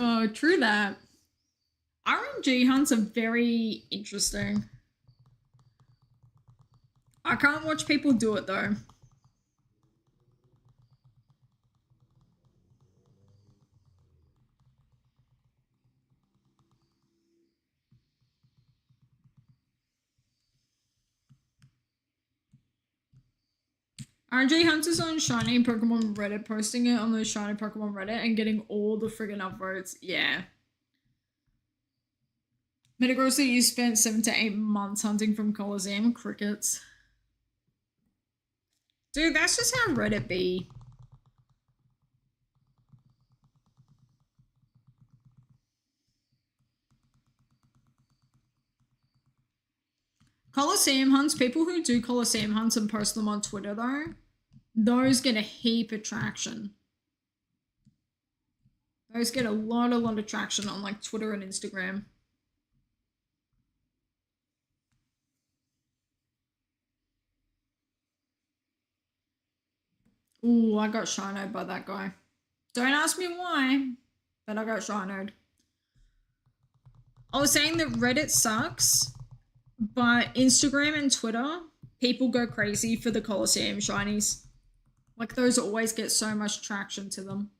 Oh, true that. RNG hunts are very interesting. I can't watch people do it though. RJ Hunter's on Shiny Pokemon Reddit, posting it on the Shiny Pokemon Reddit and getting all the friggin' upvotes. Yeah. Metagross that you spent 7 to 8 months hunting from Coliseum. Crickets. Dude, that's just how Reddit be. Coliseum hunts, people who do Coliseum hunts and post them on Twitter though, those get a heap of traction. Those get a lot of traction on like Twitter and Instagram. Ooh, I got shinoed by that guy. Don't ask me why, but I got shinoed. I was saying that Reddit sucks, but Instagram and Twitter, people go crazy for the Coliseum shinies. Like, those always get so much traction to them.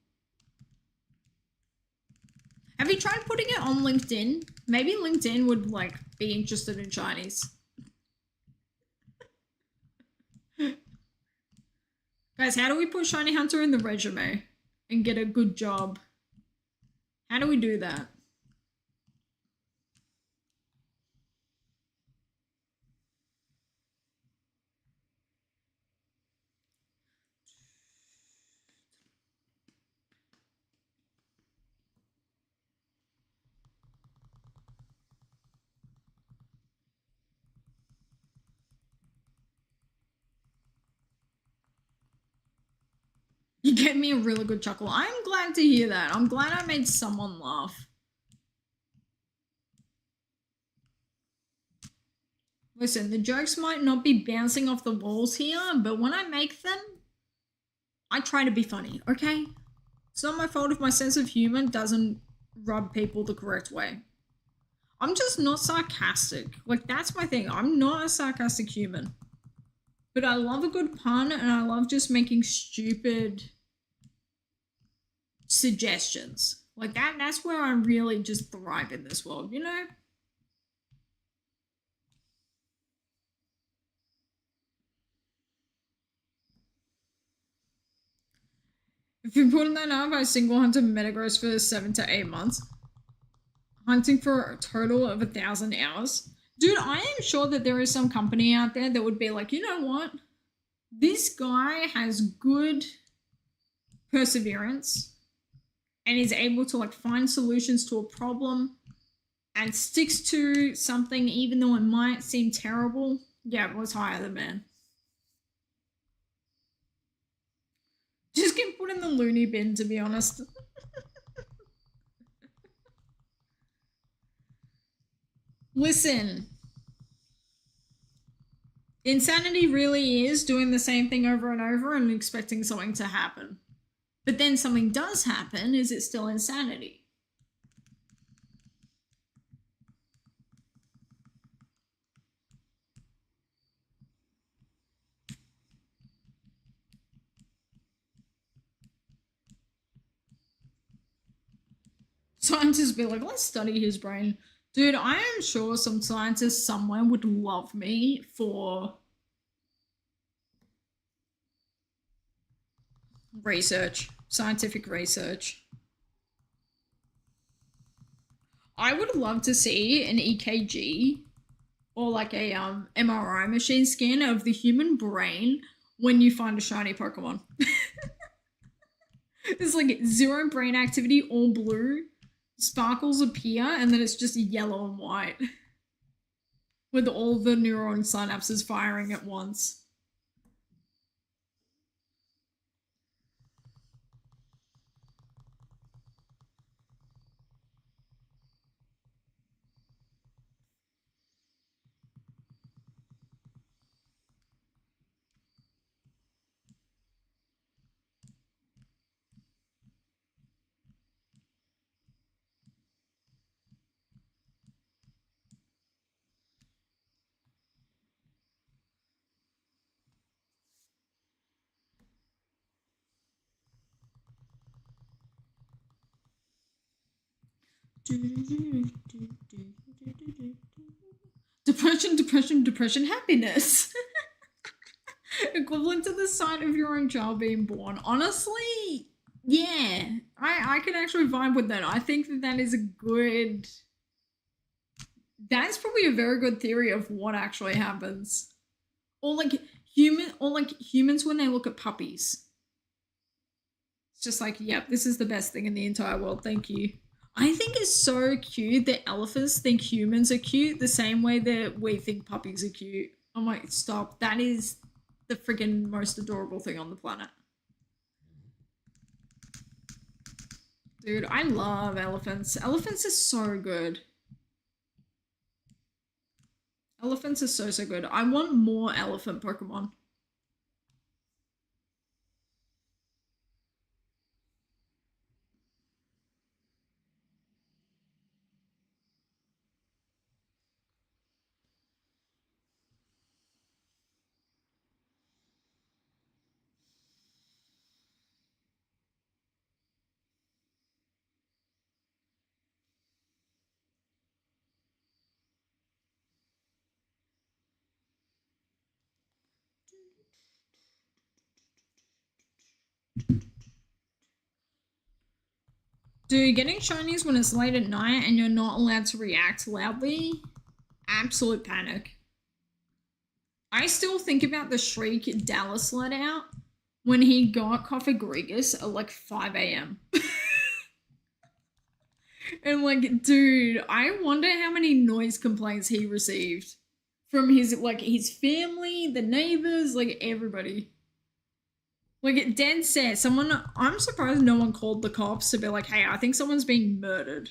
Have you tried putting it on LinkedIn? Maybe LinkedIn would, like, be interested in shinies. Guys, how do we put Shiny Hunter in the resume and get a good job? How do we do that? You gave me a really good chuckle. I'm glad to hear that. I'm glad I made someone laugh. Listen, the jokes might not be bouncing off the walls here, but when I make them, I try to be funny, okay? It's not my fault if my sense of humor doesn't rub people the correct way. I'm just not sarcastic. Like, that's my thing. I'm not a sarcastic human. But I love a good pun, and I love just making stupid suggestions. Like, that's where I really just thrive in this world, you know? If you're putting that up, I single hunted Metagross for 7 to 8 months. Hunting for a total of 1,000 hours. Dude, I am sure that there is some company out there that would be like, you know what? This guy has good perseverance and is able to like find solutions to a problem and sticks to something even though it might seem terrible. Yeah, let's hire the man. Just get put in the loony bin, to be honest. Listen, insanity really is doing the same thing over and over and expecting something to happen. But then something does happen, is it still insanity? Scientists be like, let's study his brain. Dude, I am sure some scientist somewhere would love me for research, scientific research. I would love to see an EKG or like a MRI machine scan of the human brain when you find a shiny Pokemon. It's like zero brain activity, all blue. Sparkles appear, and then it's just yellow and white. With all the neuron synapses firing at once. Depression, depression, depression, happiness. Equivalent to the sight of your own child being born. Honestly, yeah. I can actually vibe with that. I think that is a good... That's probably a very good theory of what actually happens. Or like humans when they look at puppies. It's just like, yep, this is the best thing in the entire world. Thank you. I think it's so cute that elephants think humans are cute the same way that we think puppies are cute. I'm like, stop. That is the freaking most adorable thing on the planet. Dude, I love elephants. Elephants are so good. Elephants are so, so good. I want more elephant Pokemon. Dude, getting shinies when it's late at night and you're not allowed to react loudly, absolute panic. I still think about the shriek Dallas let out when he got Coffagrigus at like 5 a.m. And like, dude, I wonder how many noise complaints he received from his family, the neighbors, like everybody. Like dead set. I'm surprised no one called the cops to be like, hey, I think someone's being murdered.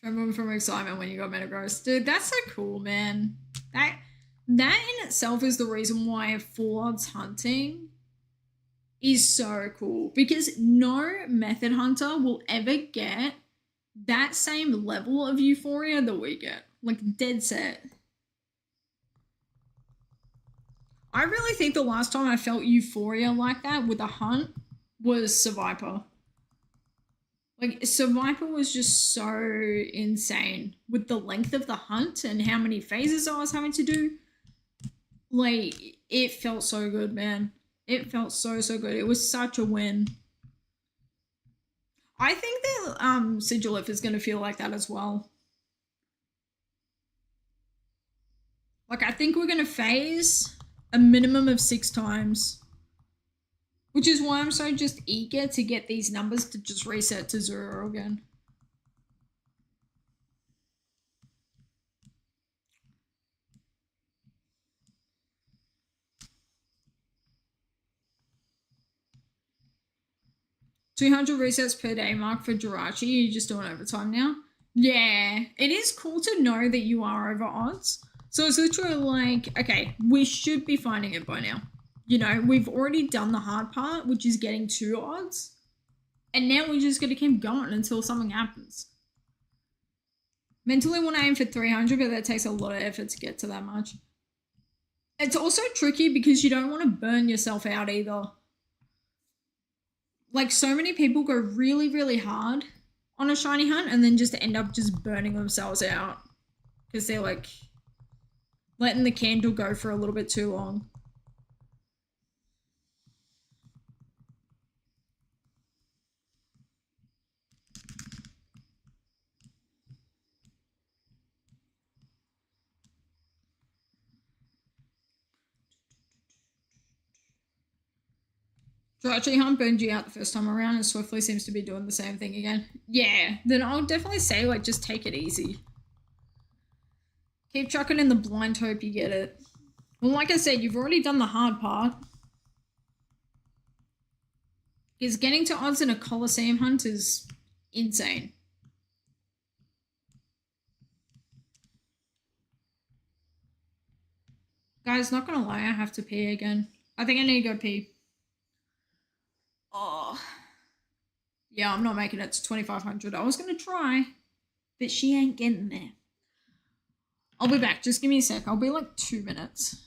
Trembling from excitement when you got Metagross. Dude, that's so cool, man. That in itself is the reason why full odds hunting is so cool. Because no method hunter will ever get that same level of euphoria that we get. Like, dead set. I really think the last time I felt euphoria like that with a hunt was Survivor. Like, Survivor was just so insane with the length of the hunt and how many phases I was having to do. Like, it felt so good, man. It felt so, so good. It was such a win. I think that Sigilif is going to feel like that as well. Like, I think we're going to phase a minimum of 6 times. Which is why I'm so just eager to get these numbers to just reset to 0 again. $200 resets per day mark for Jirachi. You're just doing overtime now? Yeah, it is cool to know that you are over odds. So it's literally like, okay, we should be finding it by now. You know, we've already done the hard part, which is getting 2 odds. And now we just got to keep going until something happens. Mentally want to aim for 300, but that takes a lot of effort to get to that much. It's also tricky because you don't want to burn yourself out either. Like, so many people go really, really hard on a shiny hunt and then just end up just burning themselves out because they're like letting the candle go for a little bit too long. Jirachi hunt burned you out the first time around and swiftly seems to be doing the same thing again. Yeah, then I'll definitely say, like, just take it easy. Keep chucking in the blind hope you get it. Well, like I said, you've already done the hard part. Because getting to odds in a Coliseum hunt is insane. Guys, not gonna lie, I have to pee again. I think I need to go pee. Oh. Yeah, I'm not making it to 2,500. I was gonna try, but she ain't getting there. I'll be back. Just give me a sec. I'll be like 2 minutes.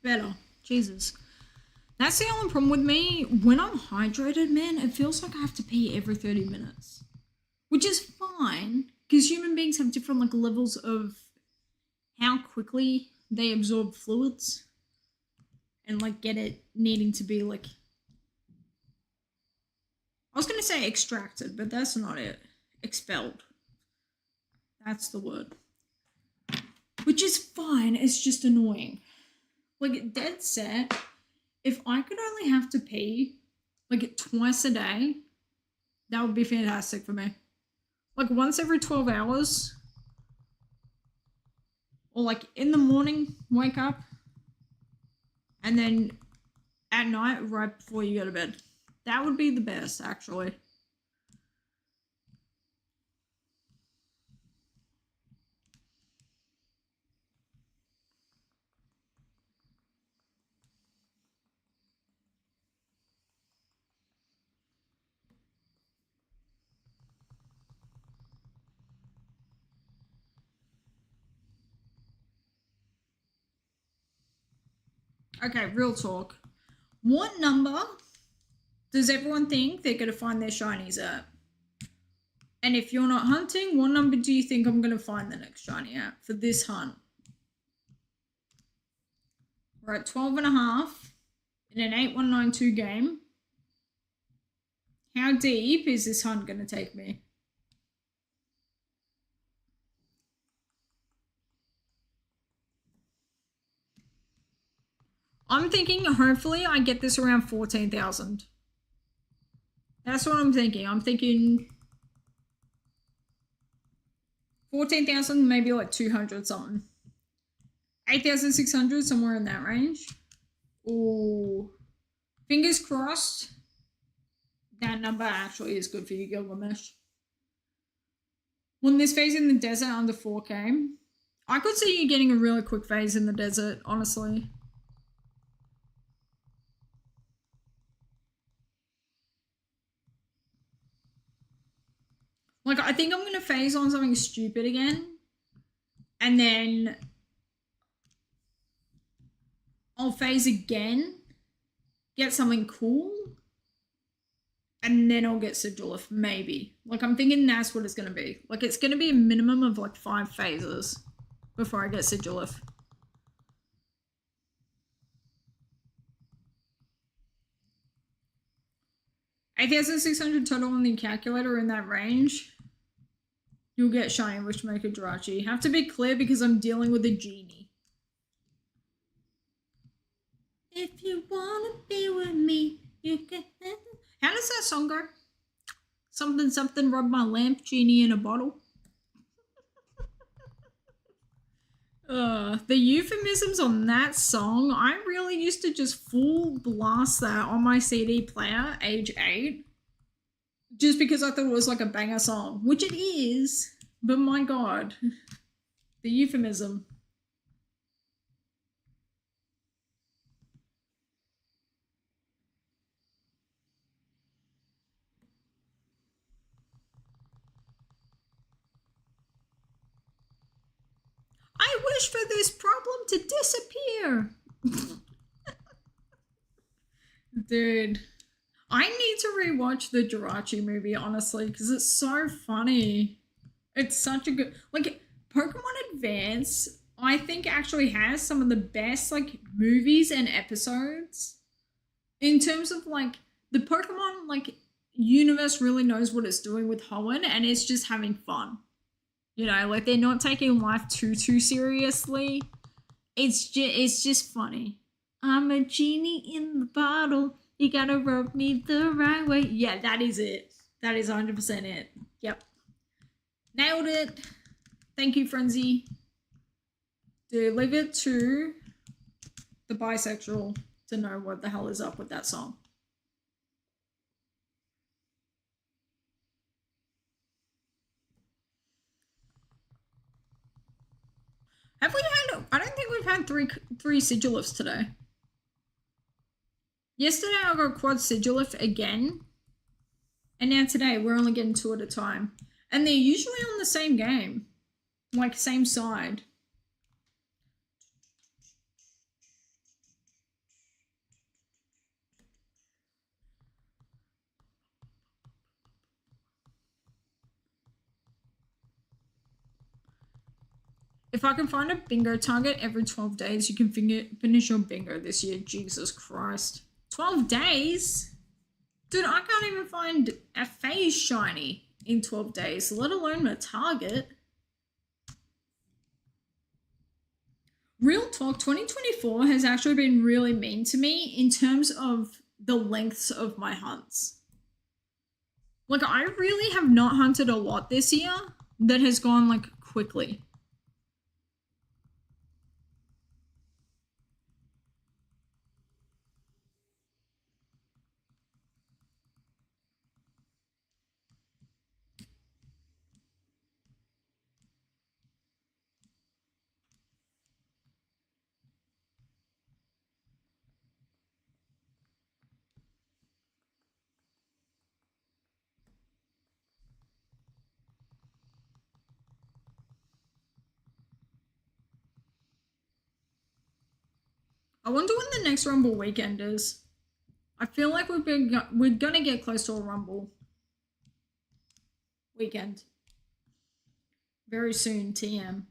Better. Jesus. That's the only problem with me. When I'm hydrated, man, it feels like I have to pee every 30 minutes. Which is fine, because human beings have different like levels of how quickly they absorb fluids. And like get it needing to be like... I was going to say extracted, but that's not it. Expelled. That's the word. Which is fine, it's just annoying. Like, dead set, if I could only have to pee, like, twice a day, that would be fantastic for me. Like, once every 12 hours. Or, like, in the morning, wake up. And then at night, right before you go to bed. That would be the best, actually. Okay, real talk. What number does everyone think they're going to find their shinies at? And if you're not hunting, what number do you think I'm going to find the next shiny at for this hunt? We're at 12 and a half in an 8192 game. How deep is this hunt going to take me? I'm thinking hopefully I get this around 14,000. That's what I'm thinking. I'm thinking 14,000, maybe like 200 something. 8,600, somewhere in that range. Ooh. Fingers crossed. That number actually is good for you, Gilgamesh. When this phase in the desert under 4K, I could see you getting a really quick phase in the desert, honestly. Like, I think I'm going to phase on something stupid again. And then I'll phase again. Get something cool. And then I'll get Sigilif, maybe. Like, I'm thinking that's what it's going to be. Like, it's going to be a minimum of, like, 5 phases before I get Sigilif. $8,600 total on the calculator in that range. You'll get Shiny Wishmaker Jirachi. Have to be clear because I'm dealing with a genie. If you wanna be with me, you can... How does that song go? Something, something, rub my lamp, genie in a bottle. The euphemisms on that song, I really used to just full blast that on my CD player, age 8. Just because I thought it was like a banger song, which it is, but my god, the euphemism. I wish for this problem to disappear. Dude, I need to rewatch the Jirachi movie, honestly, because it's so funny. It's such a good... Like, Pokemon Advance, I think, actually has some of the best, like, movies and episodes. In terms of, like, the Pokemon, like, universe really knows what it's doing with Hoenn, and it's just having fun. You know, like, they're not taking life too seriously. It's just funny. I'm a genie in the bottle. You gotta rub me the right way. Yeah, that is it. That is 100% it. Yep. Nailed it. Thank you, Frenzy. Dude, leave it to the bisexual to know what the hell is up with that song. Have we had... I don't think we've had three Sigilifs today. Yesterday I got quad Sigilif again. And now today we're only getting 2 at a time. And they're usually on the same game. Like, same side. If I can find a bingo target every 12 days, you can finish your bingo this year. Jesus Christ. 12 days? Dude, I can't even find a phase shiny in 12 days, let alone a target. Real talk, 2024 has actually been really mean to me in terms of the lengths of my hunts. Like, I really have not hunted a lot this year that has gone, like, quickly. I wonder when the next Rumble weekend is. I feel like we're gonna get close to a Rumble weekend very soon. TM.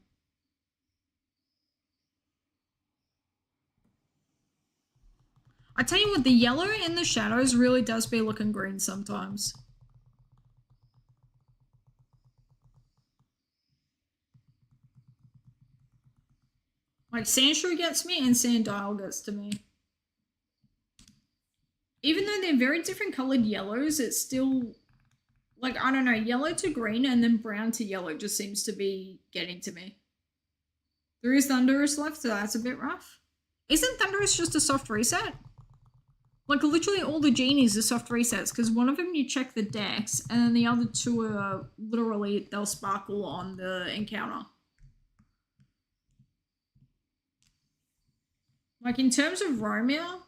I tell you what, the yellow in the shadows really does be looking green sometimes. Like, Sandshrew gets me and Sandile gets to me. Even though they're very different colored yellows, it's still, like, I don't know, yellow to green and then brown to yellow just seems to be getting to me. There is Thundurus left, so that's a bit rough. Isn't Thundurus just a soft reset? Like, literally all the genies are soft resets, because one of them you check the dex, and then the other two are literally, they'll sparkle on the encounter. Like, in terms of Romeo,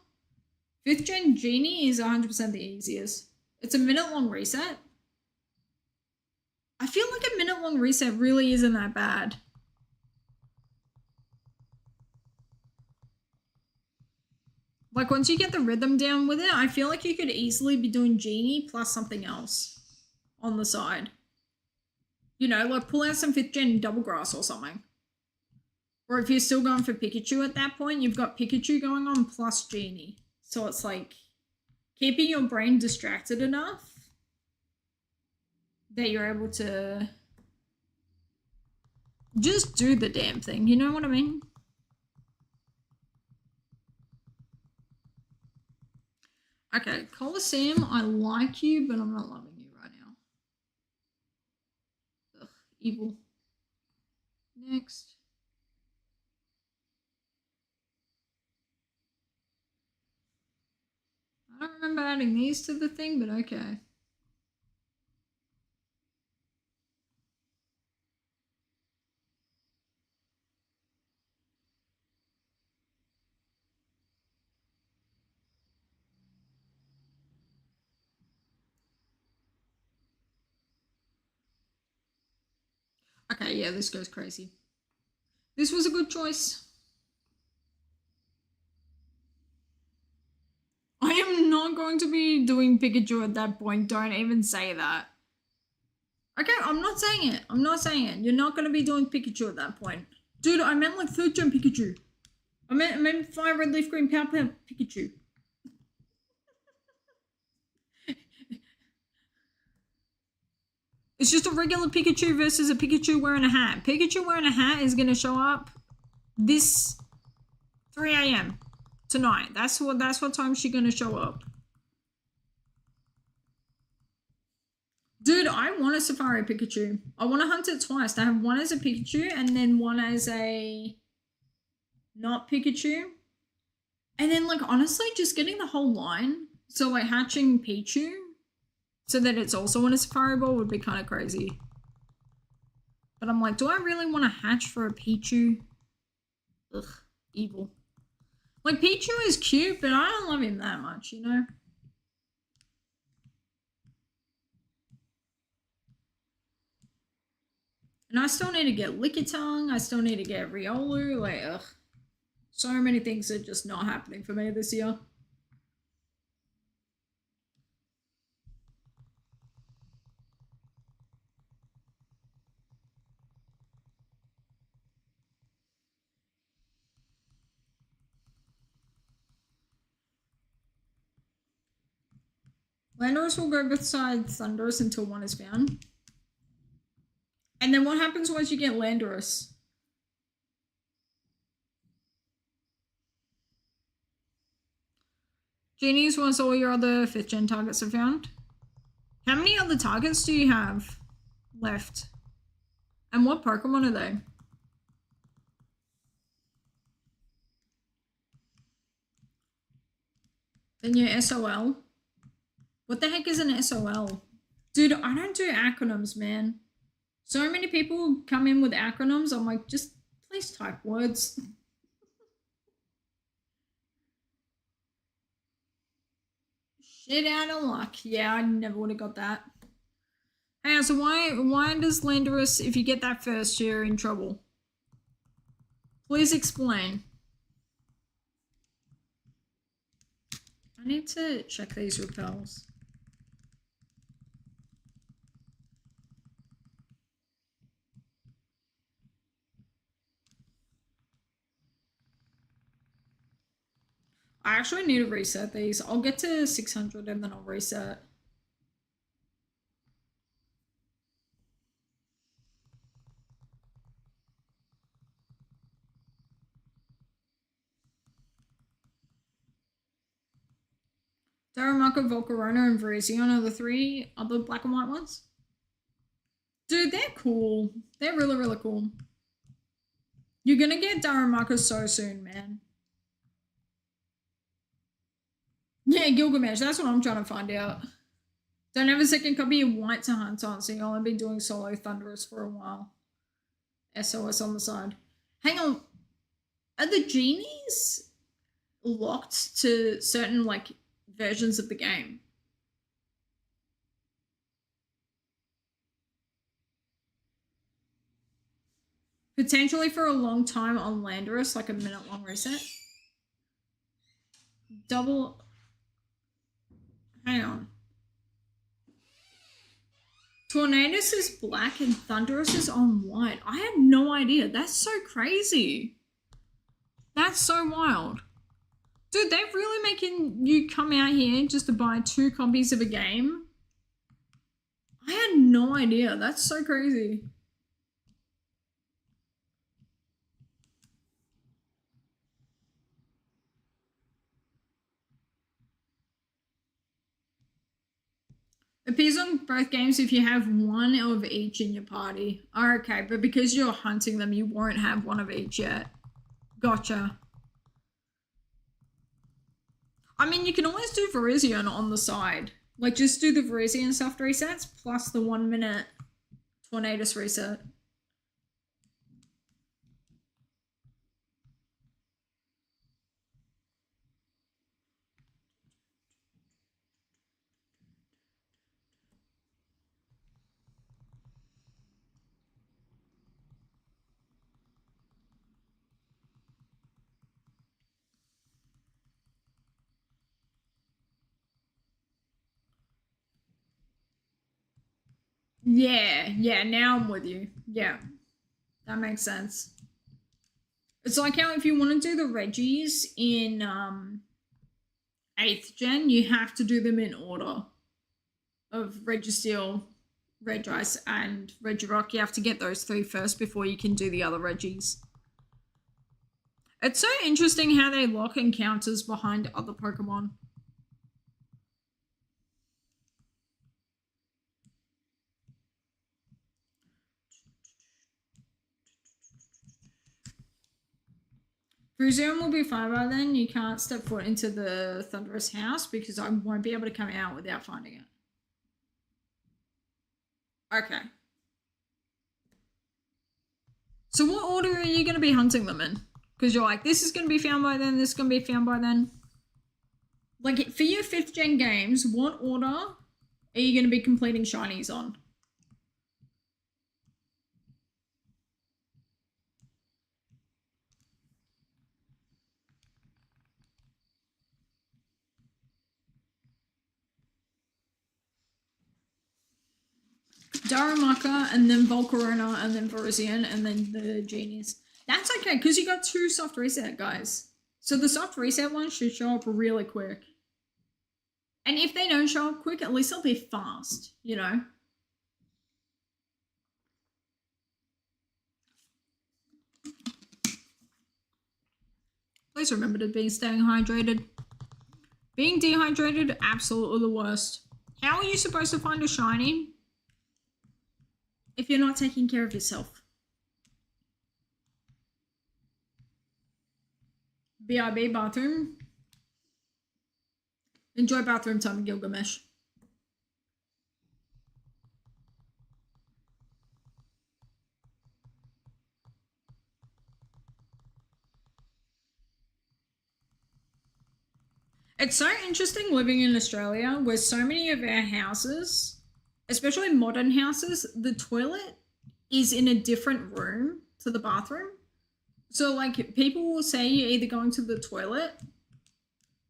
5th gen Genie is 100% the easiest. It's a minute-long reset. I feel like a minute-long reset really isn't that bad. Like, once you get the rhythm down with it, I feel like you could easily be doing Genie plus something else on the side. You know, like pull out some 5th gen Double Grass or something. Or if you're still going for Pikachu at that point, you've got Pikachu going on plus Genie. So it's like keeping your brain distracted enough that you're able to just do the damn thing. You know what I mean? Okay, Colosseum, I like you, but I'm not loving you right now. Ugh, evil. Next. I don't remember adding these to the thing, but okay. Okay, yeah, this goes crazy. This was a good choice. I am not going to be doing Pikachu at that point. Don't even say that. Okay, I'm not saying it. I'm not saying it. You're not going to be doing Pikachu at that point. Dude, I meant like 3rd gen Pikachu. I meant Fire Red Leaf Green Power Plant Pikachu. It's just a regular Pikachu versus a Pikachu wearing a hat. Pikachu wearing a hat is going to show up this 3 a.m. tonight. That's what time she's going to show up. Dude, I want a Safari Pikachu. I want to hunt it twice. I have one as a Pikachu and then one as a not Pikachu. And then, like, honestly, just getting the whole line. So, like, hatching Pichu so that it's also in a Safari Ball would be kind of crazy. But I'm like, do I really want to hatch for a Pichu? Ugh, evil. Like, Pichu is cute, but I don't love him that much, you know? And I still need to get Lickitung. I still need to get Riolu. Like, ugh. So many things are just not happening for me this year. Landorus will go beside Thundurus until one is found. And then what happens once you get Landorus? Genies, once all your other 5th gen targets are found. How many other targets do you have left? And what Pokemon are they? Then your SOL. What the heck is an SOL? Dude, I don't do acronyms, man. So many people come in with acronyms. I'm like, just please type words. Shit out of luck. Yeah, I never would have got that. Hey, so why does Landorus, if you get that first, you're in trouble? Please explain. I need to check these repels. I actually need to reset these. I'll get to 600 and then I'll reset. Darumaka, Volcarona, and Virizion are the 3 other black and white ones. Dude, they're cool. They're really, really cool. You're gonna get Darumaka so soon, man. Yeah, Gilgamesh, that's what I'm trying to find out. Don't have a second copy of White to hunt on, so you'll only be doing solo Thundurus for a while. SOS on the side. Hang on. Are the genies locked to certain, like, versions of the game? Potentially for a long time on Landorus, like a minute-long reset. Double... Hang on. Tornadus is black and Thundurus is on white. I had no idea. That's so crazy. That's so wild. Dude, they're really making you come out here just to buy 2 copies of a game? I had no idea. That's so crazy. Appears on both games if you have 1 of each in your party. Oh, okay, but because you're hunting them, you won't have 1 of each yet. Gotcha. I mean, you can always do Virizion on the side. Like, just do the Virizion soft resets plus the 1 minute Tornadus reset. Yeah, now I'm with you. Yeah, that makes sense. It's like how if you want to do the Reggies in 8th gen, you have to do them in order of Registeel, Regice, and Regirock. You have to get those 3 first before you can do the other Reggies. It's so interesting how they lock encounters behind other Pokemon. Virizion will be fine by then. You can't step foot into the Thundurus house because I won't be able to come out without finding it. Okay. So what order are you going to be hunting them in? Because you're like, this is going to be found by then, this is going to be found by then. Like, for your 5th gen games, what order are you going to be completing shinies on? Darumaka, and then Volcarona, and then Virizion, and then the Genies. That's okay, because you got 2 soft reset, guys. So the soft reset one should show up really quick. And if they don't show up quick, at least they'll be fast, you know? Please remember to be staying hydrated. Being dehydrated, absolutely the worst. How are you supposed to find a shiny if you're not taking care of yourself? BRB bathroom. Enjoy bathroom time in Gilgamesh. It's so interesting living in Australia where so many of our houses, especially modern houses, the toilet is in a different room to the bathroom. So, like, people will say you're either going to the toilet,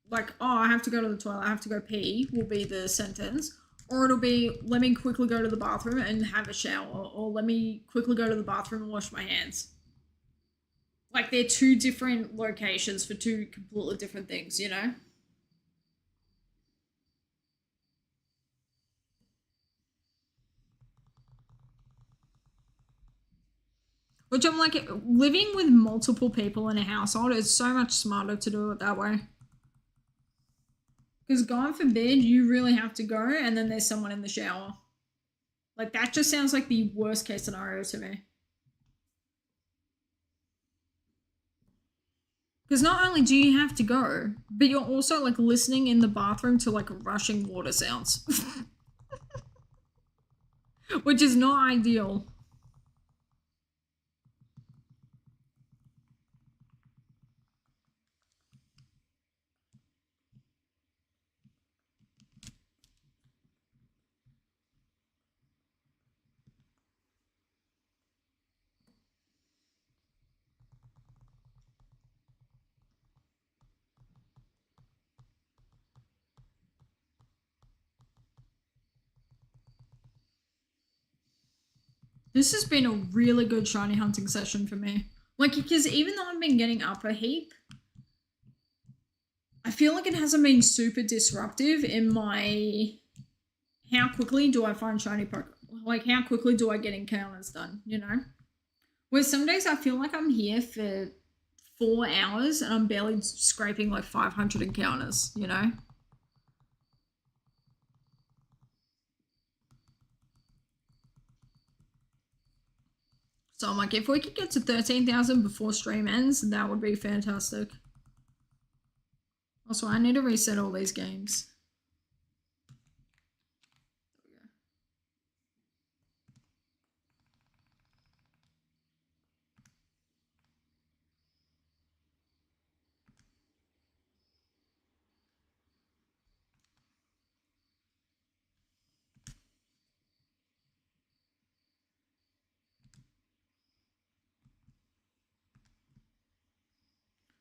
like, oh, I have to go to the toilet, I have to go pee, will be the sentence. Or it'll be, let me quickly go to the bathroom and have a shower. Or let me quickly go to the bathroom and wash my hands. Like, they're two different locations for two completely different things, you know? Which I'm like, living with multiple people in a household is so much smarter to do it that way. Because God forbid you really have to go and then there's someone in the shower. Like, that just sounds like the worst case scenario to me. Because not only do you have to go, but you're also, like, listening in the bathroom to, like, rushing water sounds. Which is not ideal. This has been a really good shiny hunting session for me. Like, because even though I've been getting up a heap, I feel like it hasn't been super disruptive in my... How quickly do I find shiny Pokemon? Like, how quickly do I get encounters done, you know? Where some days I feel like I'm here for 4 hours and I'm barely scraping like 500 encounters, you know? So I'm like, if we could get to 13,000 before stream ends, that would be fantastic. Also, I need to reset all these games.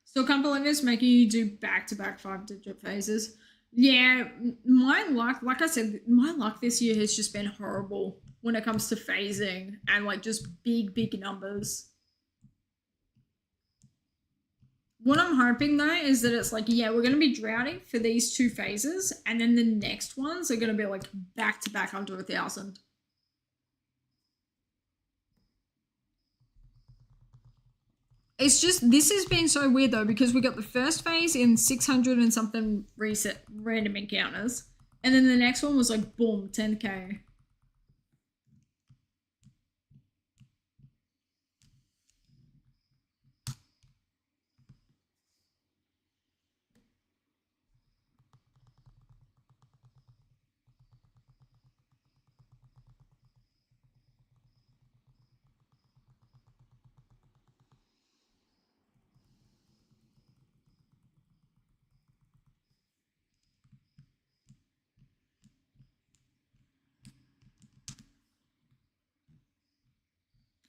So can't believe it's making you do back-to-back 5-digit phases. Yeah, my luck, like I said, my luck this year has just been horrible when it comes to phasing and like just big numbers. What I'm hoping though is that it's like, yeah, we're going to be droughting for these 2 phases and then the next ones are going to be like back-to-back under 1,000. It's just, this has been so weird though, because we got the first phase in 600 and something reset random encounters. And then the next one was like, boom, 10k.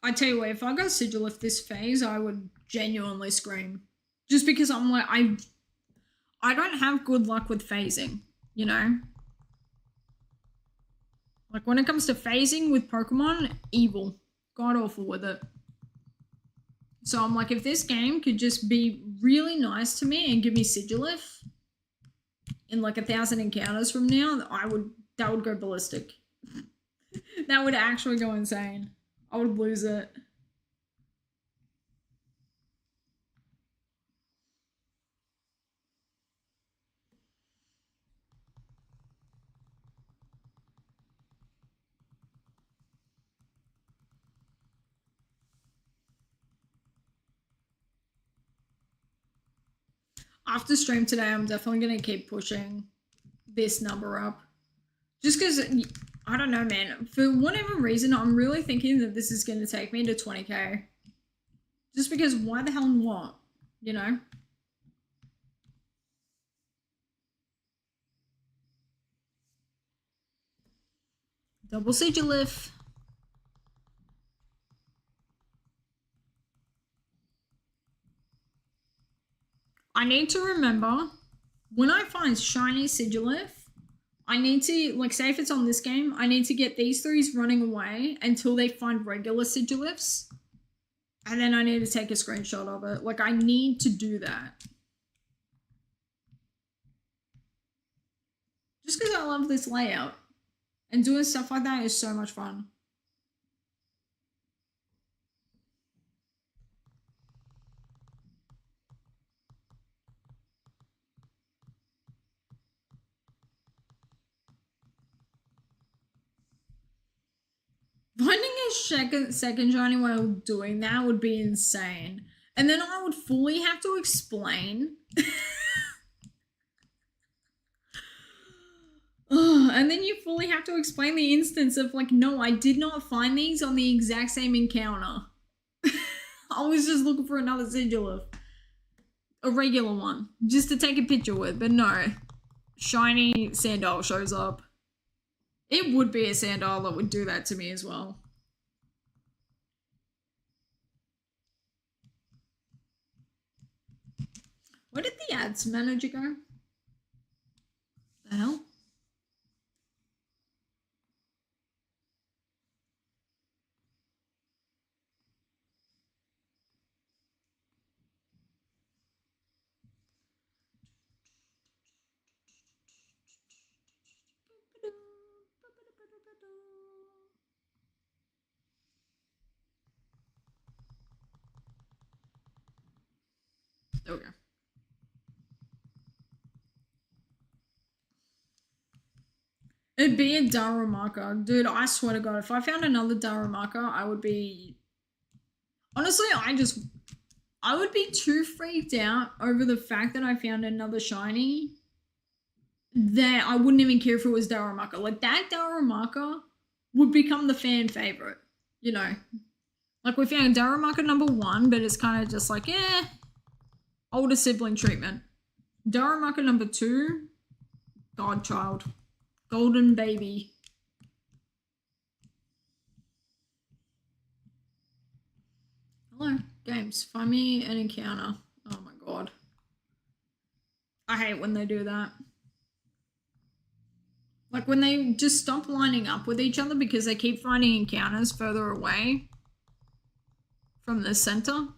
I tell you what, if I got Sigilif this phase, I would genuinely scream. Just because I'm like, I don't have good luck with phasing, you know? Like, when it comes to phasing with Pokemon, evil. God awful with it. So I'm like, if this game could just be really nice to me and give me Sigilif in like 1,000 encounters from now, that would go ballistic. That would actually go insane. I would lose it. After stream today, I'm definitely going to keep pushing this number up. Just because, I don't know, man. For whatever reason, I'm really thinking that this is going to take me to 20k. Just because why the hell not? You know? Double Sigilif. I need to remember, when I find shiny Sigilif, I need to, like, say if it's on this game, I need to get these threes running away until they find regular Sigilifs. And then I need to take a screenshot of it. Like, I need to do that. Just because I love this layout. And doing stuff like that is so much fun. Finding a second shiny while doing that would be insane. And then I would fully have to explain. And then you fully have to explain the instance of like, no, I did not find these on the exact same encounter. I was just looking for another Sigilif. A regular one. Just to take a picture with, but no. Shiny Sandile shows up. It would be a Sandile that would do that to me as well. Where did the ads manager go? The hell? There we go. It'd be a Darumaka. Dude, I swear to God, if I found another Darumaka, I would be... Honestly, I would be too freaked out over the fact that I found another shiny that I wouldn't even care if it was Darumaka. Like, that Darumaka would become the fan favorite, you know? Like, we found Darumaka number 1, but it's kind of just like, older sibling treatment. Darumaka number 2, godchild. Golden baby. Hello, games. Find me an encounter. Oh my god. I hate when they do that. Like when they just stop lining up with each other because they keep finding encounters further away from the center.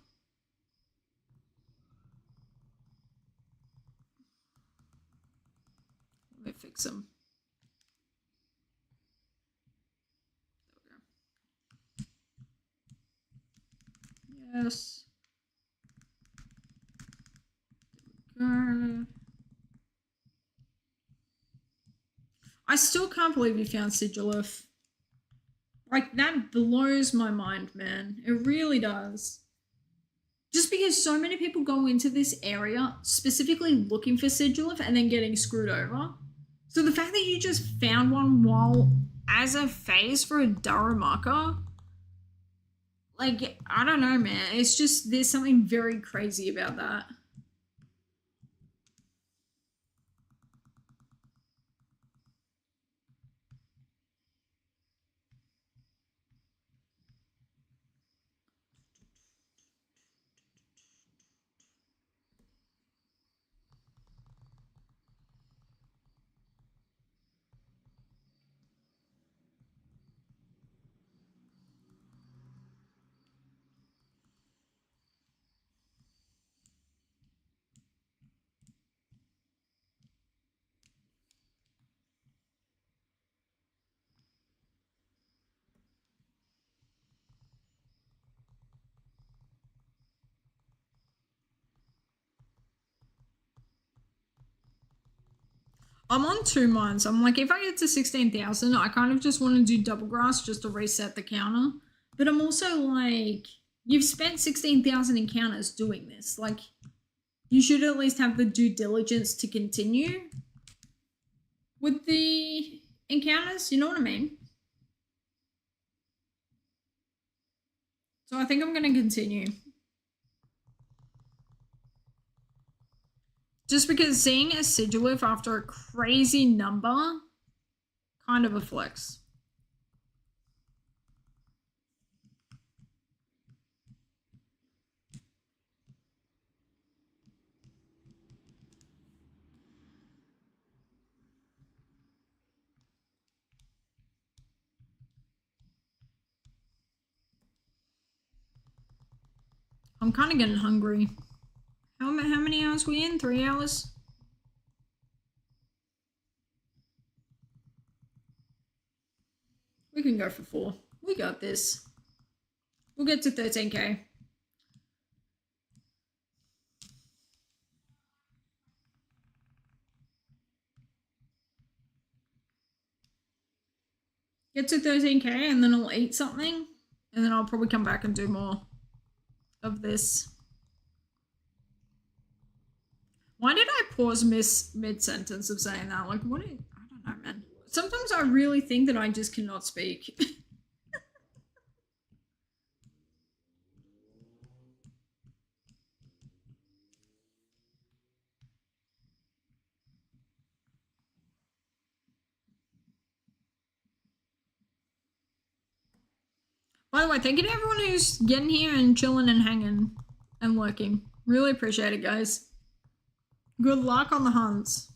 Let me fix them. Yes. I still can't believe you found Sigilif. Like, that blows my mind, man. It really does. Just because so many people go into this area specifically looking for Sigilif and then getting screwed over. So the fact that you just found one while as a phase for a Darumaka, like, I don't know, man. It's just, there's something very crazy about that. I'm on 2 months. I'm like, if I get to 16,000, I kind of just want to do double grass just to reset the counter. But I'm also like, you've spent 16,000 encounters doing this. Like, you should at least have the due diligence to continue with the encounters. You know what I mean? So I think I'm going to continue. Just because seeing a Sigilif after a crazy number, kind of a flex. I'm kind of getting hungry. How many hours we in? 3 hours? We can go for 4. We got this. We'll get to 13k. Get to 13k and then I'll eat something. And then I'll probably come back and do more of this. Why did I pause mid-sentence of saying that? Like, what? I don't know, man. Sometimes I really think that I just cannot speak. By the way, thank you to everyone who's getting here and chilling and hanging and lurking. Really appreciate it, guys. Good luck on the hunts.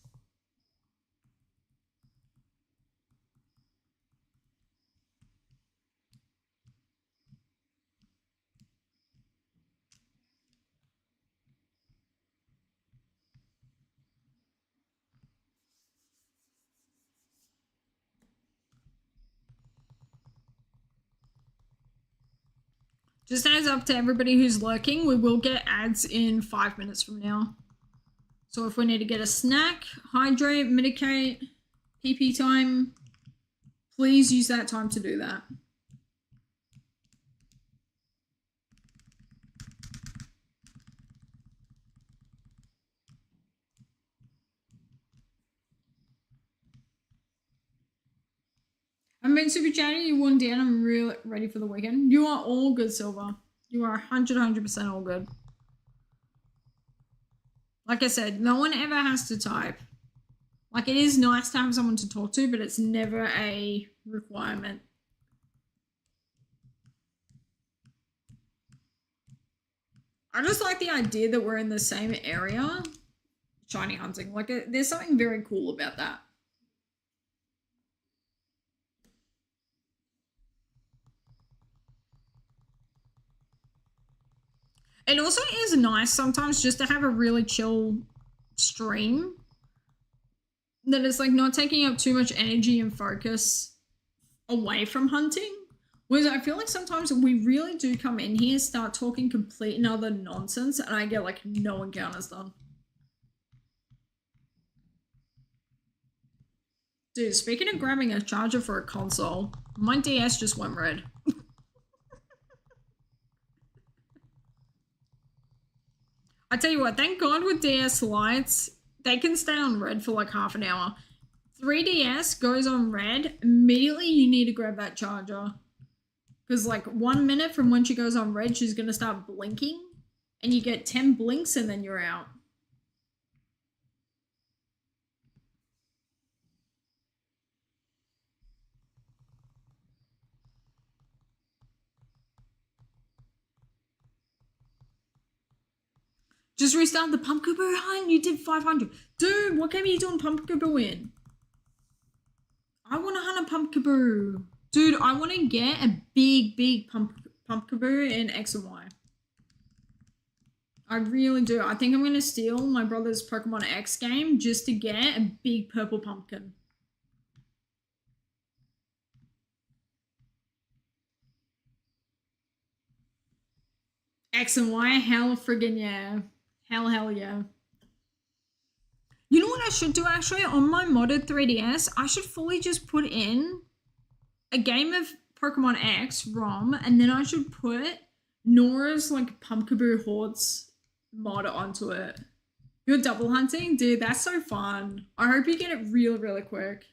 Just as up to everybody who's lurking, we will get ads in 5 minutes from now. So if we need to get a snack, hydrate, medicate, PP time, please use that time to do that. I've been super chatty, you won down, I'm really ready for the weekend. You are all good, Silver. You are 100% all good. Like I said, no one ever has to type. Like, it is nice to have someone to talk to, but it's never a requirement. I just like the idea that we're in the same area, shiny hunting. Like, there's something very cool about that. It also is nice sometimes just to have a really chill stream that is like not taking up too much energy and focus away from hunting. Whereas I feel like sometimes we really do come in here, start talking complete and other nonsense, and I get like no encounters done. Dude, speaking of grabbing a charger for a console, my DS just went red. I tell you what, thank God with DS lights, they can stay on red for like half an hour. 3DS goes on red, immediately you need to grab that charger. Because like 1 minute from when she goes on red, she's going to start blinking. And you get 10 blinks and then you're out. Just restart the Pumpkaboo hunt. You did 500. Dude, what game are you doing Pumpkaboo in? I want to hunt a Pumpkaboo. Dude, I want to get a big Pumpkaboo in X and Y. I really do. I think I'm going to steal my brother's Pokemon X game just to get a big purple pumpkin. X and Y, hell friggin' yeah. Hell yeah. You know what I should do actually? On my modded 3DS, I should fully just put in a game of Pokemon X ROM, and then I should put Nora's like Pumpkaboo Hordes mod onto it. You're double hunting? Dude, that's so fun. I hope you get it really, really quick.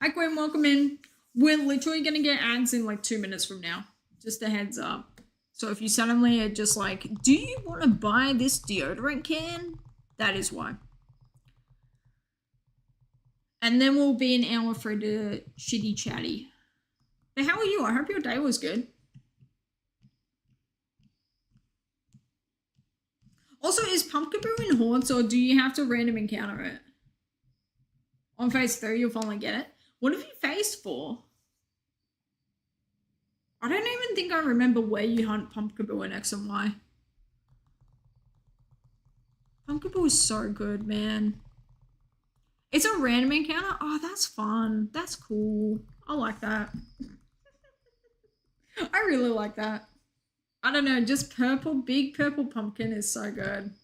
Hi Gwen, welcome in. We're literally gonna get ads in like 2 minutes from now. Just a heads up. So if you suddenly are just like, do you want to buy this deodorant can? That is why. And then we'll be an hour for the shitty chatty. But how are you? I hope your day was good. Also, is Pumpkaboo in Hordes, or do you have to random encounter it? On phase 3, you'll finally get it. What have you phased for? I don't even think I remember where you hunt Pumpkaboo in X and Y. Pumpkaboo is so good, man. It's a random encounter? Oh, that's fun. That's cool. I like that. I really like that. I don't know, just purple, big purple pumpkin is so good.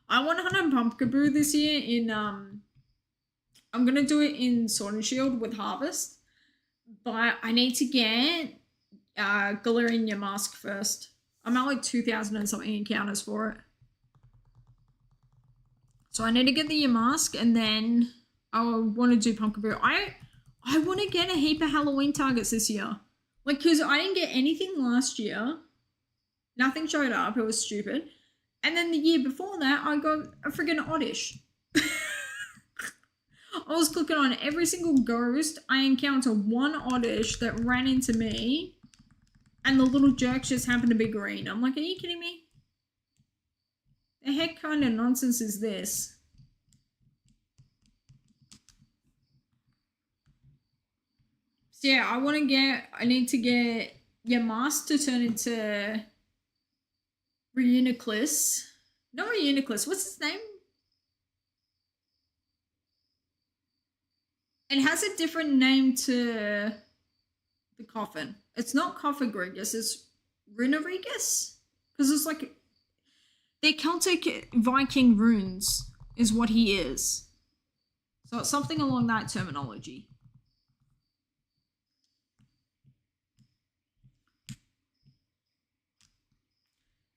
I want to hunt a Pumpkaboo this year in, I'm going to do it in Sword and Shield with Harvest. But I need to get Galarian Yamask first. I'm at like 2,000 and something encounters for it. So I need to get the Yamask, and then I want to do Pumpkaboo. I want to get a heap of Halloween targets this year. Like, because I didn't get anything last year. Nothing showed up. It was stupid. And then the year before that, I got a friggin' Oddish. I was clicking on every single ghost. I encountered one Oddish that ran into me, and the little jerk just happened to be green. I'm like, are you kidding me? The heck kind of nonsense is this? So yeah, I need to get Yamask to turn into Reuniclus. Not Reuniclus, what's his name? It has a different name to the coffin. It's not Coffagrigus, it's Runarigus? Because it's like, they're Celtic Viking runes is what he is. So it's something along that terminology.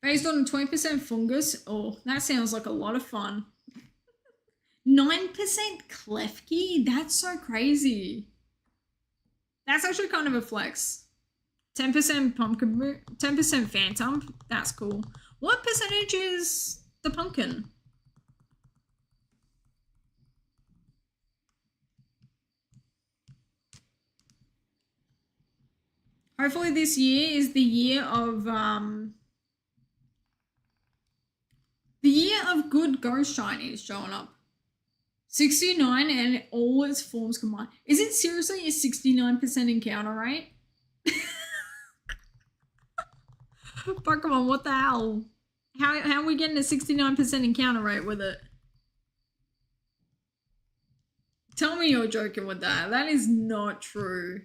Based on a 20% fungus. Oh, that sounds like a lot of fun. 9% Klefki? That's so crazy. That's actually kind of a flex. 10% pumpkin, 10% phantom. That's cool. What percentage is the pumpkin? Hopefully this year is the year of good ghost shinies showing up. 69 and all its forms combined. Is it seriously a 69% encounter rate? Pokemon, what the hell? How are we getting a 69% encounter rate with it? Tell me you're joking with that. That is not true.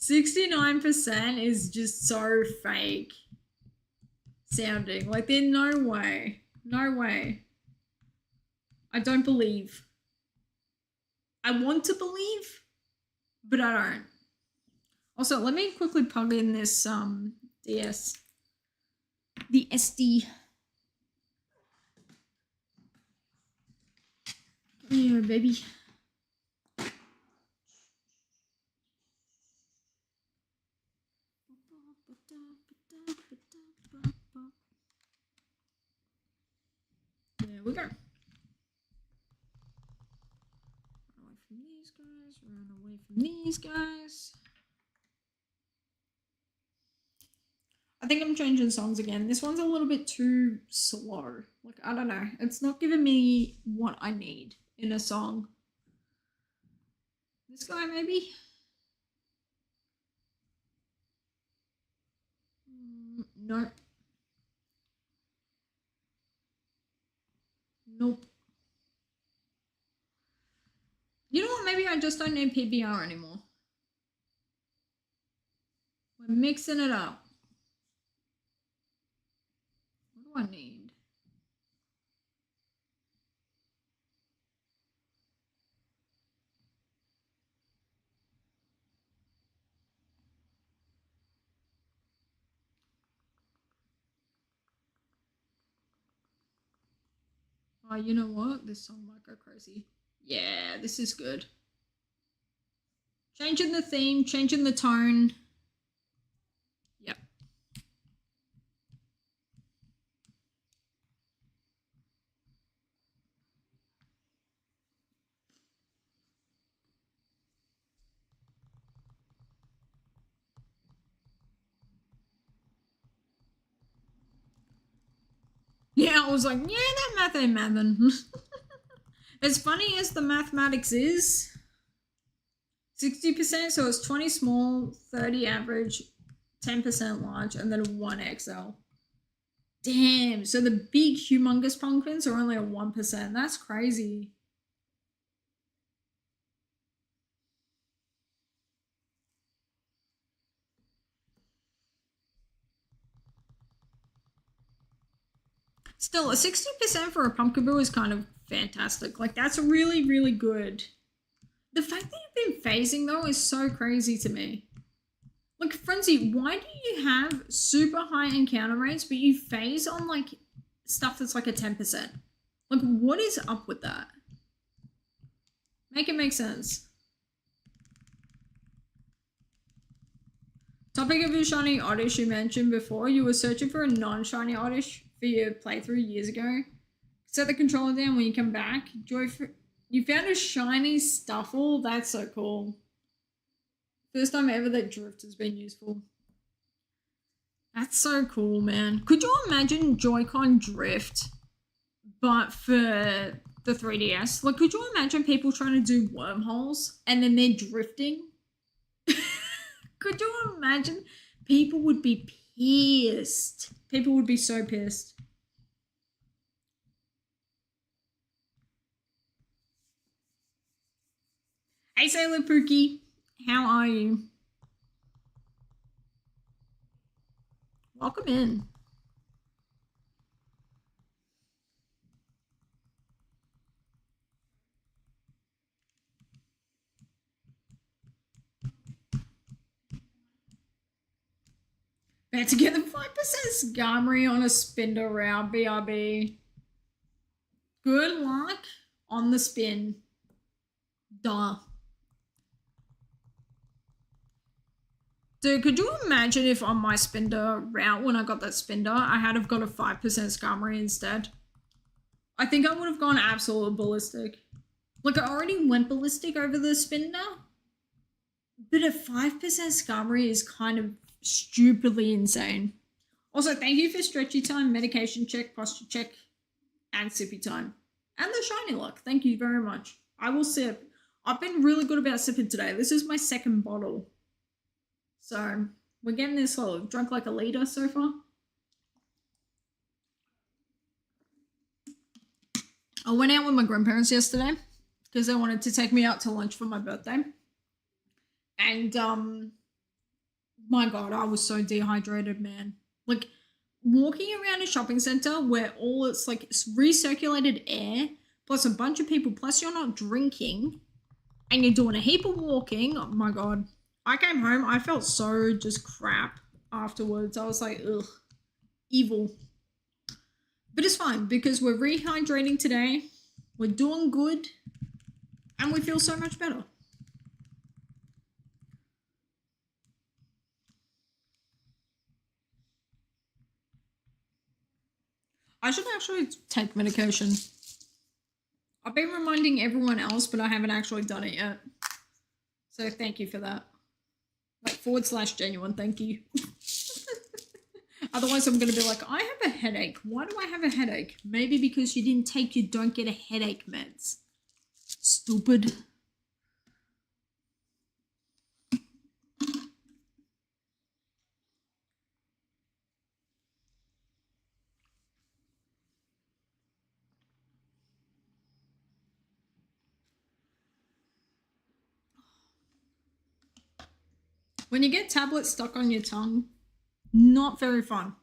69% is just so fake sounding. Like, there's no way. No way. I don't believe. I want to believe, but I don't. Also, let me quickly plug in this DS. The SD. Yeah, baby. There we go. Run away from these guys. Run away from these guys. I think I'm changing songs again. This one's a little bit too slow. Like, I don't know. It's not giving me what I need in a song. This guy, maybe? No. Nope. You know what? Maybe I just don't need PBR anymore. We're mixing it up. What do I need? Oh, you know what? This song might go crazy. Yeah, this is good. Changing the theme, changing the tone. Yep. Yeah, I was like, yeah, that math ain't mathin'. As funny as the mathematics is, 60%, so it's 20 small, 30 average, 10% large, and then 1 XL. Damn, so the big humongous pumpkins are only a 1%. That's crazy. Still, a 60% for a pumpkin bill is kind of fantastic. Like, that's really, really good. The fact that you've been phasing, though, is so crazy to me. Like, Frenzy, why do you have super high encounter rates, but you phase on, like, stuff that's like a 10%? Like, what is up with that? Make it make sense. Topic of your shiny oddish you mentioned before. You were searching for a non-shiny oddish for your playthrough years ago. Set the controller down when you come back. You found a shiny Stuffle? That's so cool. First time ever that drift has been useful. That's so cool, man. Could you imagine Joy-Con drift, but for the 3DS? Like, could you imagine people trying to do wormholes and then they're drifting? Could you imagine? People would be pissed. People would be so pissed. Hey, Sailor Pookie. How are you? Welcome in. Better get the 5% Skarmory on a spinner round, BRB. Good luck on the spin. Duh. Dude, could you imagine if on my spinner route, when I got that spinner, I had have got a 5% Skarmory instead? I think I would have gone absolute ballistic. Like, I already went ballistic over the spinner, but a 5% Skarmory is kind of stupidly insane. Also, thank you for stretchy time, medication check, posture check, and sippy time. And the shiny luck. Thank you very much. I will sip. I've been really good about sipping today. This is my second bottle. So, we're getting this whole drunk like a liter so far. I went out with my grandparents yesterday because they wanted to take me out to lunch for my birthday. And, my God, I was so dehydrated, man. Like, walking around a shopping center where all it's like recirculated air, plus a bunch of people, plus you're not drinking, and you're doing a heap of walking. Oh my God. I came home, I felt so just crap afterwards. I was like, ugh, evil. But it's fine because we're rehydrating today. We're doing good. And we feel so much better. I should actually take medication. I've been reminding everyone else, but I haven't actually done it yet. So thank you for that. Like /genuine, thank you. Otherwise I'm going to be like, I have a headache. Why do I have a headache? Maybe because you didn't take your don't get a headache meds. Stupid. When you get tablets stuck on your tongue, not very fun.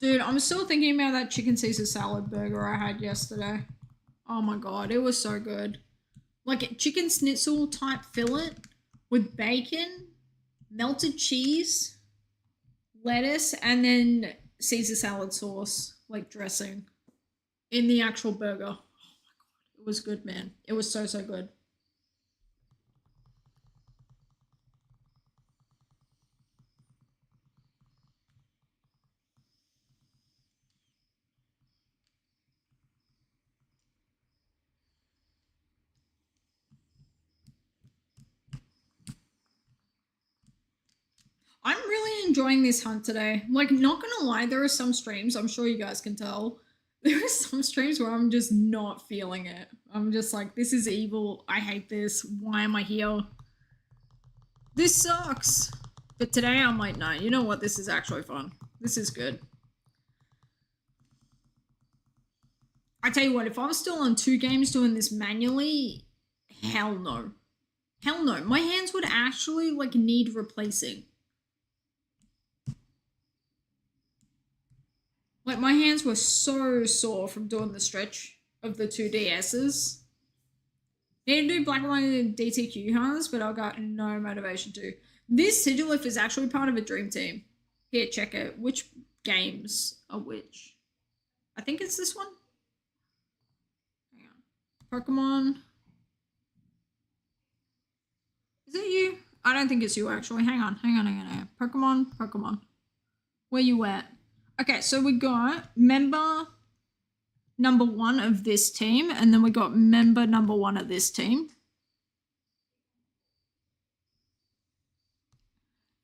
Dude, I'm still thinking about that chicken Caesar salad burger I had yesterday. Oh my God, it was so good. Like a chicken schnitzel type fillet with bacon, melted cheese, lettuce, and then Caesar salad sauce. like dressing in the actual burger. Oh my god, it was good, man. It was so good. I'm really enjoying this hunt today. Like, not gonna lie, there are some streams, I'm sure you guys can tell, there are some streams where I'm just not feeling it. I'm just like, this is evil. I hate this. Why am I here? This sucks. But today I'm like, no, you know what? This is actually fun. This is good. I tell you what, if I was still on 2 games doing this manually, hell no. Hell no. My hands would actually, like, need replacing. Like, my hands were so sore from doing the stretch of the 2 DSs. Need to do black and white DTQ hunts, but I've got no motivation to. This Sigilif is actually part of a dream team. Here, check it. Which games are which? I think it's this one. Hang on. Pokemon. Is it you? I don't think it's you, actually. Hang on. Pokemon. Where you at? Okay, so we got member number 1 of this team, and then we got member number 1 of this team.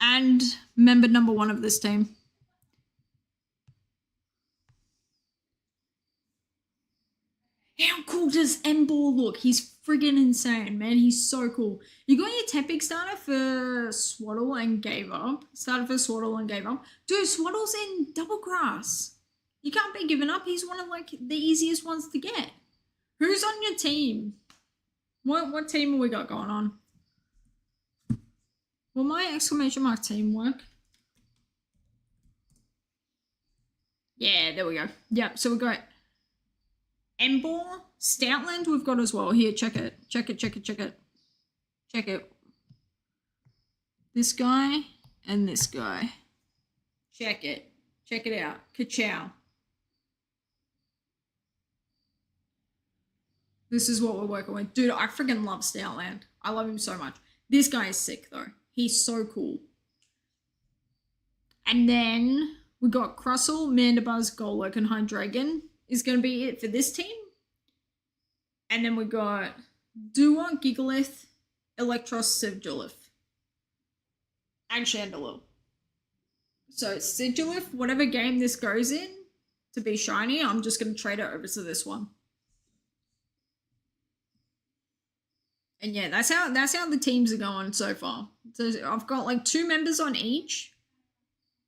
And member number 1 of this team. How cool does Emball look? He's friggin' insane, man. He's so cool. You got your Tepic starter for Swaddle and gave up. Dude, Swaddle's in Double Grass. You can't be giving up. He's one of, like, the easiest ones to get. Who's on your team? What team have we got going on? Will my exclamation mark team work? Yeah, there we go. Yep, so we got Embor, Stoutland we've got as well. Here, check it. Check it. This guy and this guy. Check it. Check it out. Ka-chow. This is what we're working with. Dude, I freaking love Stoutland. I love him so much. This guy is sick, though. He's so cool. And then we got Crustle, Mandibuzz, Golurk, and Hydreigon is going to be it for this team. And then we got Dua, Gigalith, Electros, Sigilif, and Chandelure. So Sigilif, whatever game this goes in to be shiny, I'm just going to trade it over to this one. And yeah, that's how the teams are going so far. So I've got like 2 members on each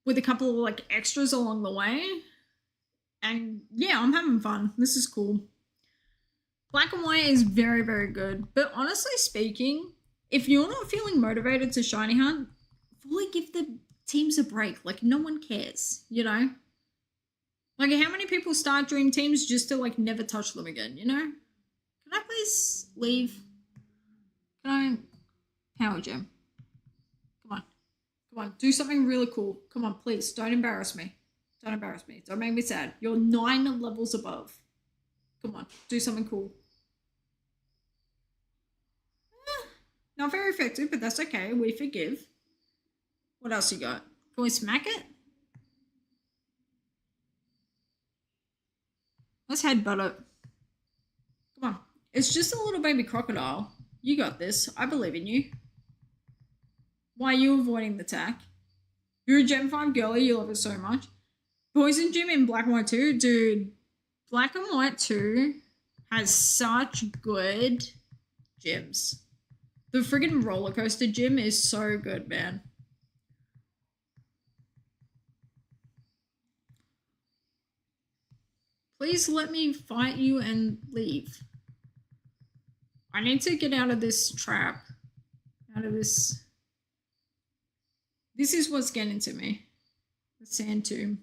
with a couple of like extras along the way. And yeah, I'm having fun. This is cool. Black and white is very, very good. But honestly speaking, if you're not feeling motivated to shiny hunt, fully give the teams a break. Like, no one cares, you know? Like, how many people start dream teams just to like never touch them again, you know? Can I please leave? Can I power gem? Come on, do something really cool. Come on, please, don't embarrass me. Don't make me sad. You're 9 levels above. Come on, do something cool. Not very effective, but that's okay. We forgive. What else you got? Can we smack it? Let's headbutt it. Come on. It's just a little baby crocodile. You got this. I believe in you. Why are you avoiding the attack? You're a Gen 5 girly. You love it so much. Poison Gym in Black and White 2. Dude, Black and White 2 has such good gyms. The friggin' roller coaster gym is so good, man. Please let me fight you and leave. I need to get out of this trap. Out of this. This is what's getting to me. The sand tomb.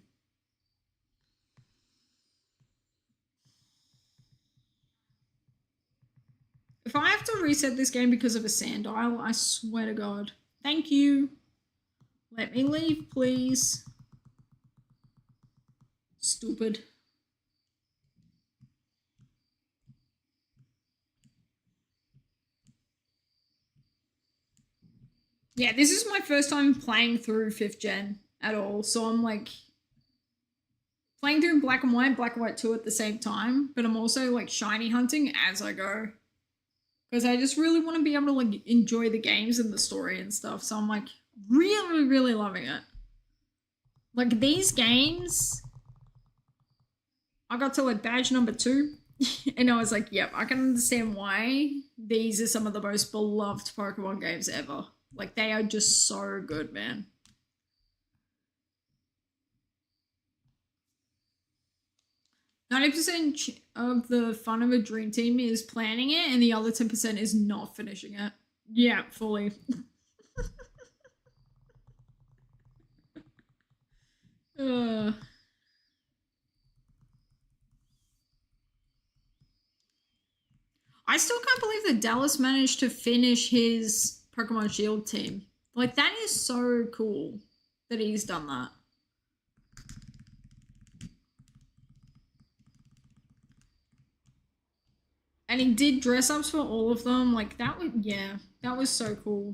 If I have to reset this game because of a sand isle, I swear to God. Thank you. Let me leave, please. Stupid. Yeah, this is my first time playing through 5th gen at all. So I'm like playing through Black and White 2 at the same time. But I'm also like shiny hunting as I go. Because I just really want to be able to like enjoy the games and the story and stuff. So I'm like really, really loving it. Like these games, I got to like badge number 2 and I was like, yep, I can understand why these are some of the most beloved Pokemon games ever. Like they are just so good, man. %90 of the fun of a dream team is planning it, and the other 10% is not finishing it. Yeah, fully. I still can't believe that Dallas managed to finish his Pokemon Shield team. Like, that is so cool that he's done that. And he did dress ups for all of them. Like, that was, yeah, that was so cool.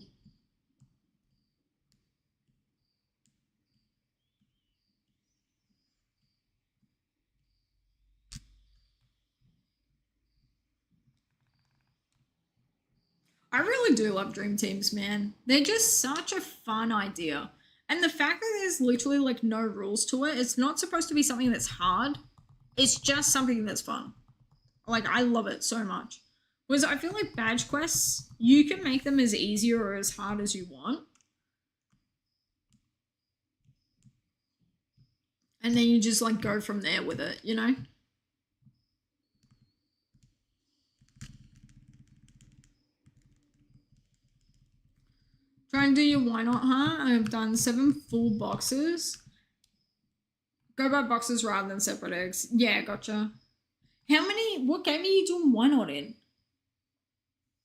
I really do love dream teams, man. They're just such a fun idea. And the fact that there's literally like no rules to it, it's not supposed to be something that's hard. It's just something that's fun. Like, I love it so much. Whereas I feel like badge quests, you can make them as easy or as hard as you want. And then you just like go from there with it, you know? Try and do your why not, huh? I've done 7 full boxes. Go by boxes rather than separate eggs. Yeah, gotcha. What game are you doing why not in?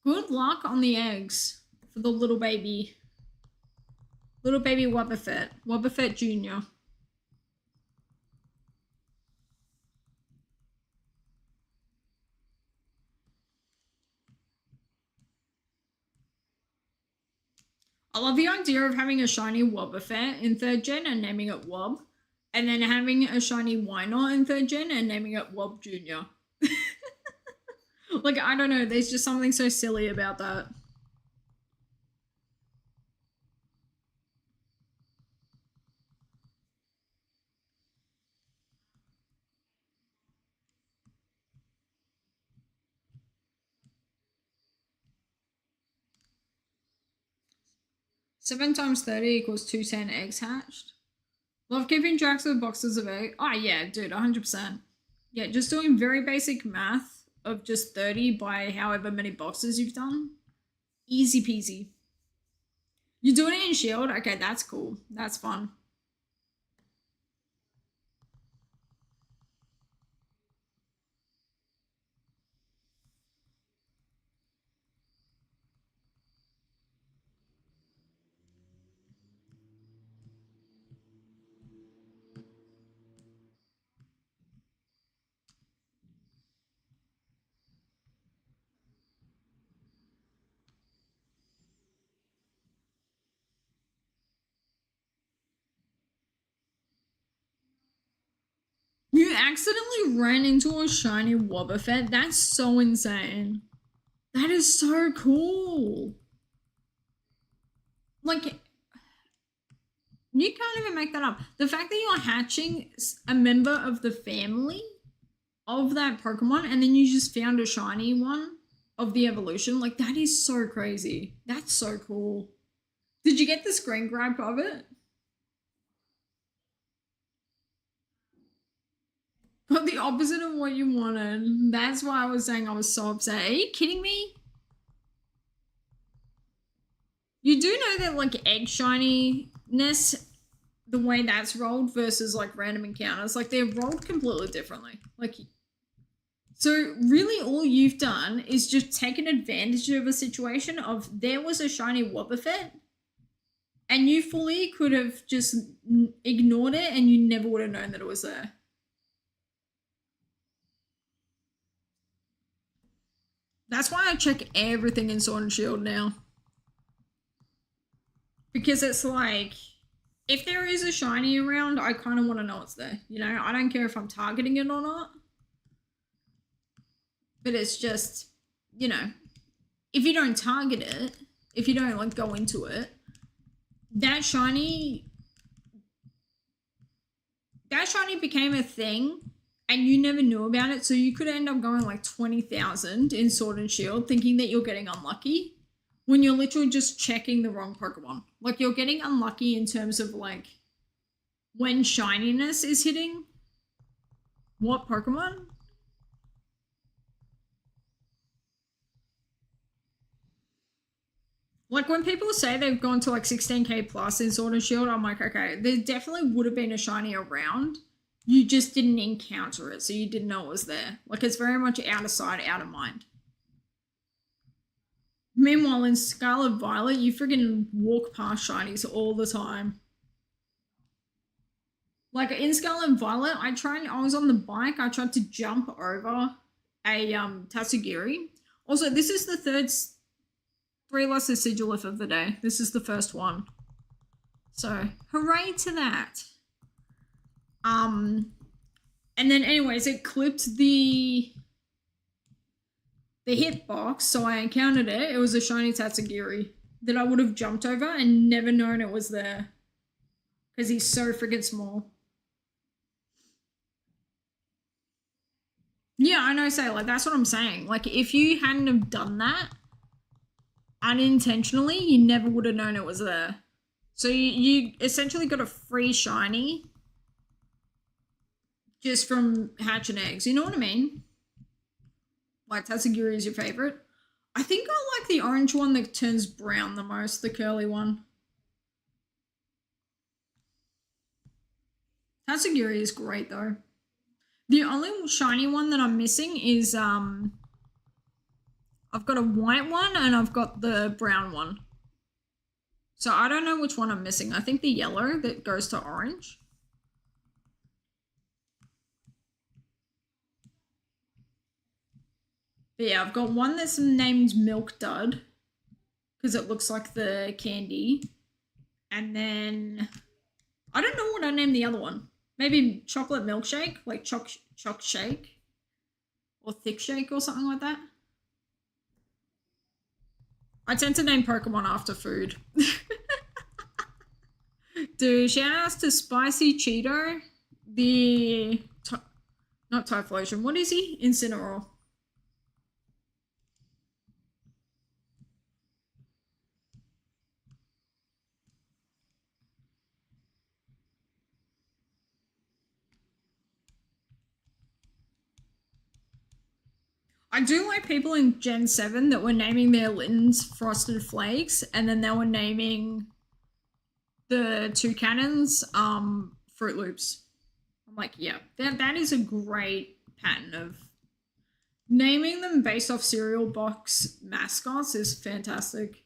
Good luck on the eggs for the little baby. Little baby Wobbuffet. Wobbuffet Jr. I love the idea of having a shiny Wobbuffet in 3rd gen and naming it Wob. And then having a shiny Wynot in 3rd gen and naming it Wob Jr. Like, I don't know, there's just something so silly about that. Seven times 30 equals 210 eggs hatched. Love keeping tracks of boxes of eggs. Oh, yeah, dude, 100%. Yeah, just doing very basic math of just 30 by however many boxes you've done. Easy peasy. You're doing it in Shield? Okay, that's cool. That's fun. You accidentally ran into a shiny Wobbuffet? That's so insane. That is so cool. Like, you can't even make that up. The fact that you're hatching a member of the family of that Pokemon and then you just found a shiny one of the evolution, like, that is so crazy. That's so cool. Did you get the screen grab of it? Got the opposite of what you wanted. That's why I was saying I was so upset. Are you kidding me? You do know that like egg shininess, the way that's rolled versus like random encounters, like they're rolled completely differently. Like, so really all you've done is just taken advantage of a situation of there was a shiny Wobbuffet and you fully could have just ignored it and you never would have known that it was there. That's why I check everything in Sword and Shield now. Because it's like, if there is a shiny around, I kind of want to know it's there. You know, I don't care if I'm targeting it or not. But it's just, you know, if you don't target it, if you don't like go into it, that shiny became a thing and you never knew about it, so you could end up going like 20,000 in Sword and Shield thinking that you're getting unlucky when you're literally just checking the wrong Pokemon. Like, you're getting unlucky in terms of like when shininess is hitting what Pokemon. Like, when people say they've gone to like 16k plus in Sword and Shield, I'm like, okay, there definitely would have been a shiny around. You just didn't encounter it, so you didn't know it was there. Like, it's very much out of sight, out of mind. Meanwhile, in Scarlet Violet, you friggin' walk past shinies all the time. Like, in Scarlet Violet, I was on the bike, I tried to jump over a Tatsugiri. Also, this is the third 3 lesser Sigilif of the day. This is the first one. So, hooray to that. And then anyways, it clipped the hitbox, so I encountered it. It was a shiny Tatsugiri that I would have jumped over and never known it was there. Because he's so freaking small. Yeah, I know, Sailor. That's what I'm saying. Like, if you hadn't have done that unintentionally, you never would have known it was there. So you essentially got a free shiny just from hatching eggs. You know what I mean? Like, Tatsugiri is your favorite. I think I like the orange one that turns brown the most, the curly one. Tatsugiri is great though. The only shiny one that I'm missing is I've got a white one and I've got the brown one. So I don't know which one I'm missing. I think the yellow that goes to orange. But yeah, I've got one that's named Milk Dud because it looks like the candy. And then I don't know what I named the other one. Maybe chocolate milkshake, like choc shake or thick shake or something like that. I tend to name Pokemon after food. Dude, shout outs to Spicy Cheeto, not Typhlosion, what is he? Incineroar. I do like people in Gen 7 that were naming their Littens Frosted Flakes, and then they were naming the Toucannons Fruit Loops. I'm like, yeah, that is a great pattern of naming them based off cereal box mascots is fantastic.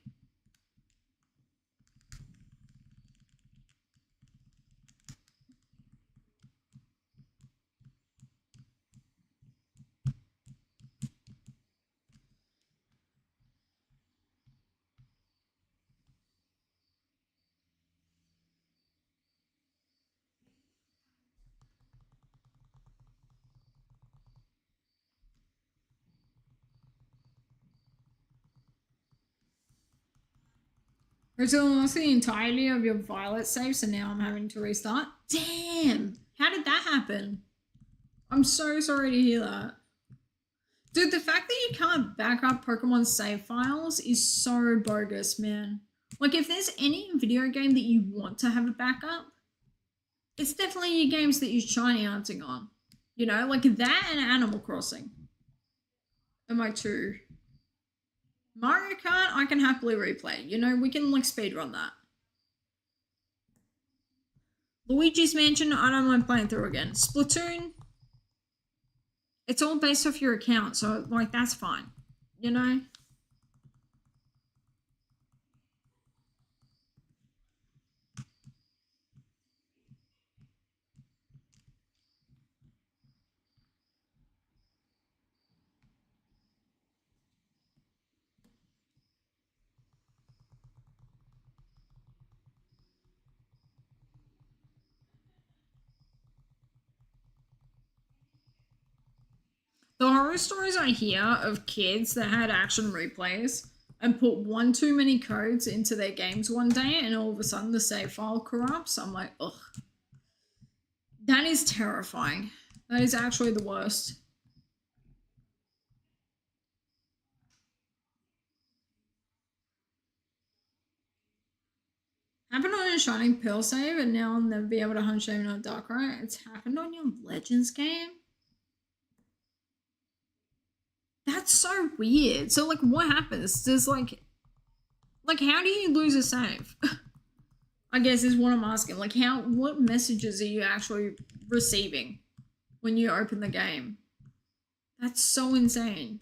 So lost the entirety of your Violet save, so now I'm having to restart. Damn! How did that happen? I'm so sorry to hear that. Dude, the fact that you can't back up Pokemon save files is so bogus, man. Like, if there's any video game that you want to have a backup, it's definitely your games that you're shiny hunting on. You know, like that and Animal Crossing are my two. Mario Kart, I can happily replay. You know, we can like speedrun that. Luigi's Mansion, I don't mind playing through again. Splatoon, it's all based off your account, so like that's fine. You know? The horror stories I hear of kids that had action replays and put one too many codes into their games one day and all of a sudden the save file corrupts. I'm like, ugh. That is terrifying. That is actually the worst. Happened on a Shining Pearl save and now I'll never be able to hunt shame on a Darkrai. It's happened on your Legends game? That's so weird. So like what happens? Does like how do you lose a save? I guess is what I'm asking. Like what messages are you actually receiving when you open the game? That's so insane.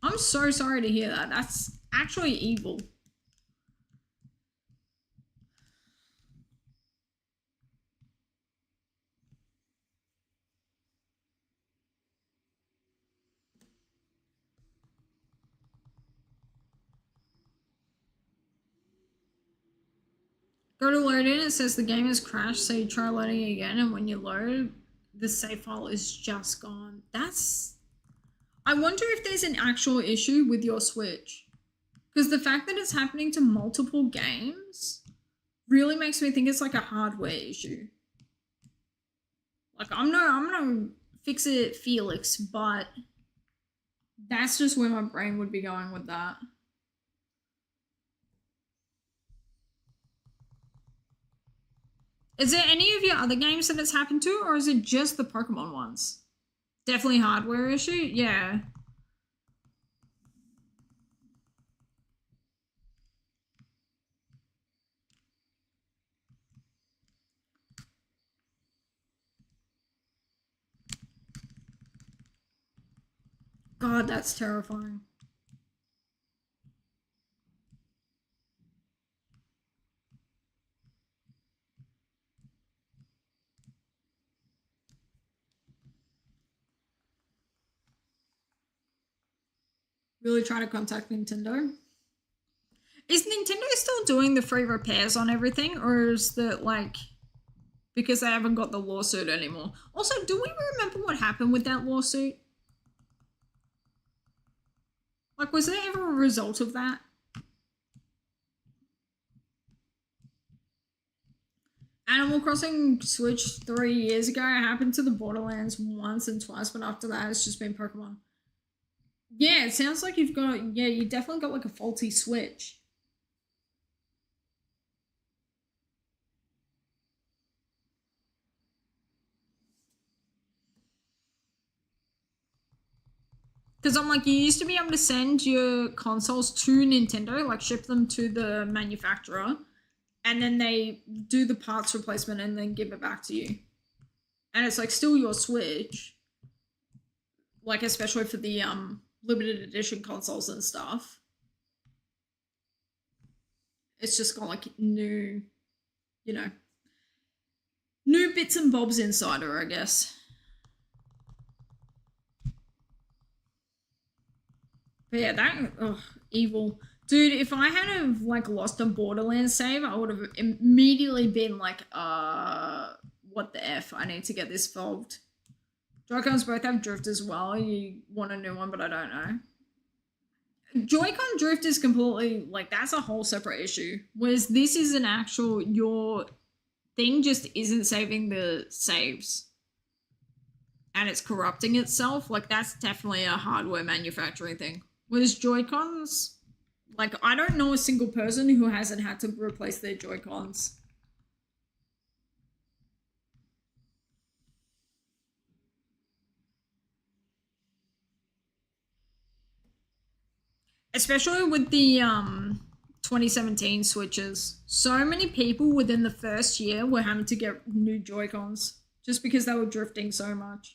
I'm so sorry to hear that. That's actually evil. Go to load in, it says the game has crashed, so you try loading it again, and when you load, the save file is just gone. That's... I wonder if there's an actual issue with your Switch. Because the fact that it's happening to multiple games really makes me think it's like a hardware issue. Like, I'm no fix-it Felix, but that's just where my brain would be going with that. Is there any of your other games that it's happened to, or is it just the Pokemon ones? Definitely hardware issue? Yeah. God, that's terrifying. Really try to contact Nintendo. Is Nintendo still doing the free repairs on everything, or is that like because they haven't got the lawsuit anymore? Also, do we remember what happened with that lawsuit? Like, was there ever a result of that? Animal Crossing Switch 3 years ago. It happened to the Borderlands once and twice, but after that, it's just been Pokemon. Yeah, it sounds like you've got, yeah, you definitely got like a faulty Switch. Because I'm like, you used to be able to send your consoles to Nintendo, like ship them to the manufacturer, and then they do the parts replacement and then give it back to you. And it's like still your Switch, like especially for the limited edition consoles and stuff. It's just got like new, you know, new bits and bobs inside her, I guess. But yeah, that evil. Dude, if I had have like lost a Borderlands save, I would have immediately been like, what the F? I need to get this solved. Joy-Cons both have drift as well. You want a new one, but I don't know. Joy-Con drift is completely like that's a whole separate issue. Whereas this is an actual your thing just isn't saving the saves. And it's corrupting itself. Like that's definitely a hardware manufacturing thing. Whereas Joy-Cons, like I don't know a single person who hasn't had to replace their Joy-Cons. Especially with the 2017 switches. So many people within the first year were having to get new Joy-Cons just because they were drifting so much.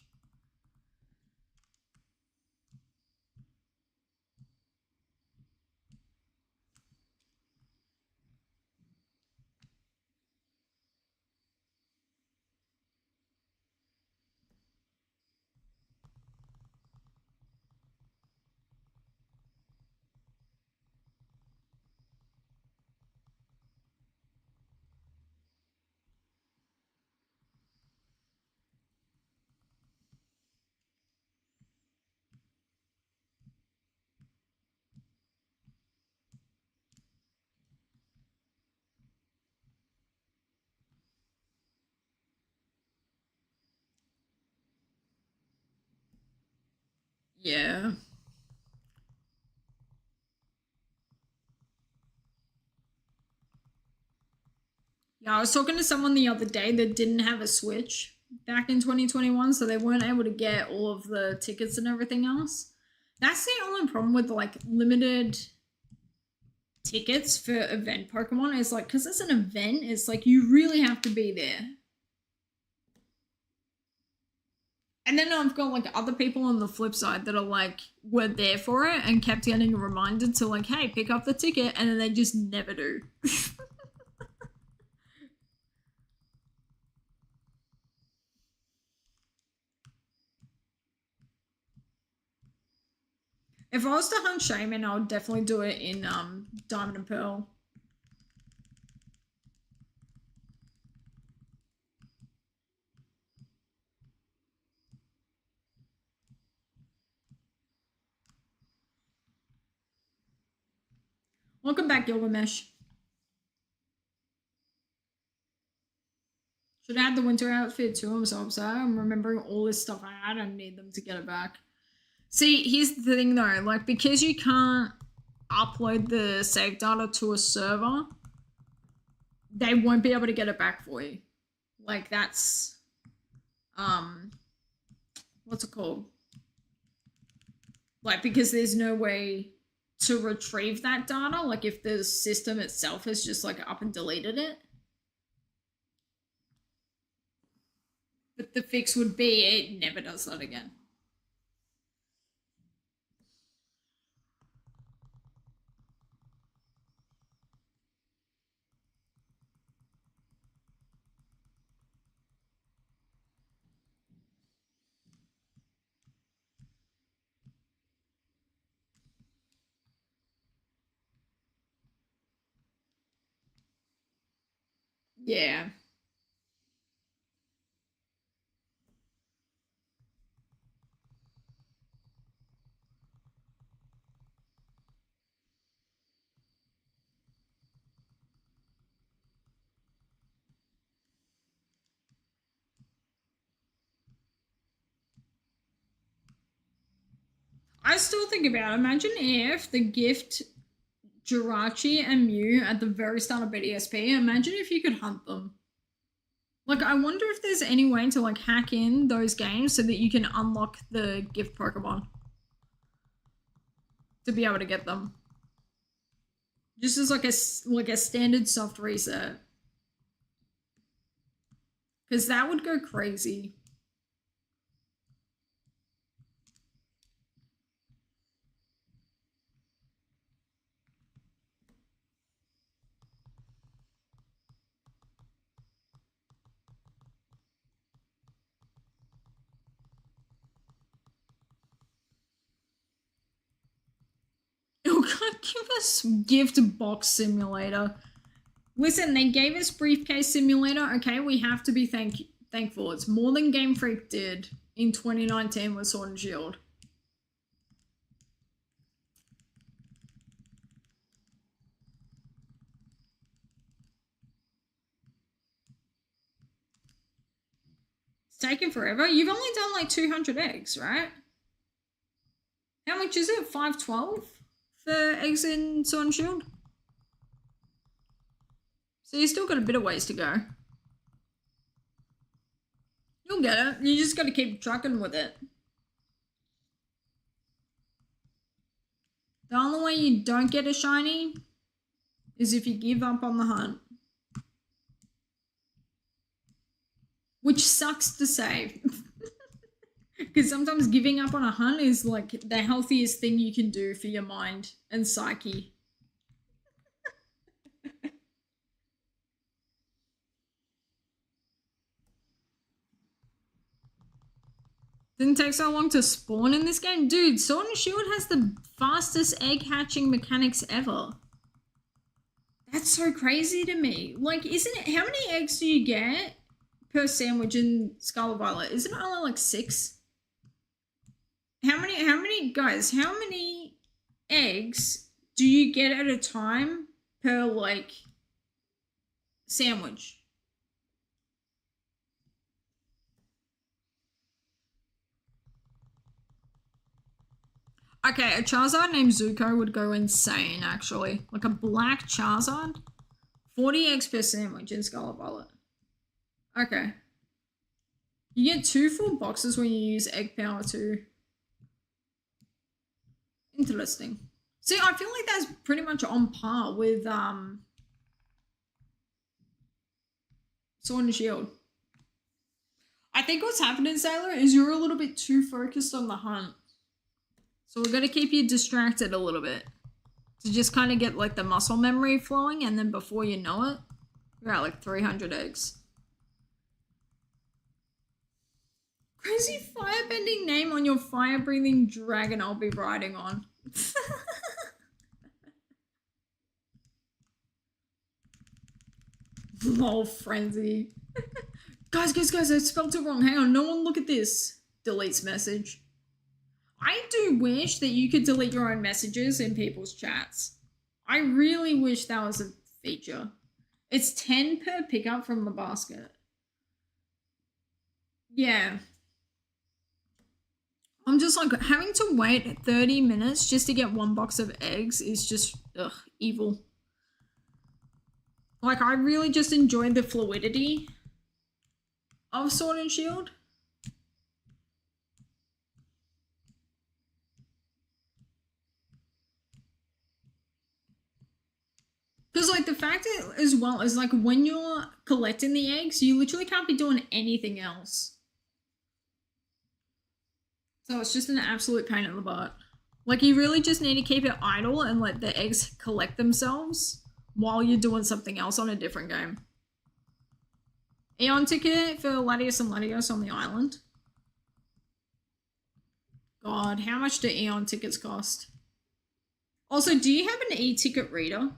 Yeah. Yeah, I was talking to someone the other day that didn't have a Switch back in 2021, so they weren't able to get all of the tickets and everything else. That's the only problem with like limited tickets for event Pokemon is like, because it's an event, it's like you really have to be there. And then I've got like other people on the flip side that are like, were there for it and kept getting reminded to like, hey, pick up the ticket, and then they just never do. If I was to hunt Shaman, I would definitely do it in Diamond and Pearl. Welcome back, Gilgamesh. Should add the winter outfit too. I'm so upset. I'm remembering all this stuff I had. I need them to get it back. See, here's the thing though. Like, because you can't upload the save data to a server, they won't be able to get it back for you. Like, that's what's it called? Like, because there's no way to retrieve that data, like if the system itself has just like up and deleted it. But the fix would be it never does that again. Yeah. I still think about it. Imagine if the gift Jirachi and Mew at the very start of BDSP, imagine if you could hunt them. Like, I wonder if there's any way to like hack in those games so that you can unlock the gift Pokemon to be able to get them. Just as like a standard soft reset. Because that would go crazy. Oh god, give us gift box simulator. Listen, they gave us briefcase simulator. Okay, we have to be thankful. It's more than Game Freak did in 2019 with Sword and Shield. It's taken forever. You've only done like 200 eggs, right? How much is it? 512 for eggs in Sword and Shield? So you still got a bit of ways to go. You'll get it. You just got to keep trucking with it. The only way you don't get a shiny is if you give up on the hunt. Which sucks to say. Because sometimes giving up on a hunt is like the healthiest thing you can do for your mind and psyche. Didn't take so long to spawn in this game. Dude, Sword and Shield has the fastest egg hatching mechanics ever. That's so crazy to me. Like, isn't it, how many eggs do you get per sandwich in Scarlet Violet? Isn't it only like 6? How many eggs do you get at a time per like sandwich? Okay, a Charizard named Zuko would go insane, actually. Like a black Charizard. 40x per sandwich in Scarlet Violet. Okay. You get 2 full boxes when you use egg power too. Interesting. See, I feel like that's pretty much on par with Sword and Shield. I think what's happening, Sailor, is you're a little bit too focused on the hunt. So we're going to keep you distracted a little bit. To just kind of get like the muscle memory flowing, and then before you know it, you're at like 300 eggs. Crazy firebending name on your fire-breathing dragon I'll be riding on. Lol, frenzy. Guys, I spelled it wrong. Hang on, no one look at this. Deletes message. I do wish that you could delete your own messages in people's chats. I really wish that was a feature. It's 10 per pickup from the basket. Yeah. I'm just like, having to wait 30 minutes just to get 1 box of eggs is just, ugh, evil. Like, I really just enjoyed the fluidity of Sword and Shield. Because, like, the fact as well is, like, when you're collecting the eggs, you literally can't be doing anything else. So it's just an absolute pain in the butt. Like, you really just need to keep it idle and let the eggs collect themselves while you're doing something else on a different game. Eon ticket for Latios and Latios on the island. God, how much do Eon tickets cost? Also, do you have an e-ticket reader?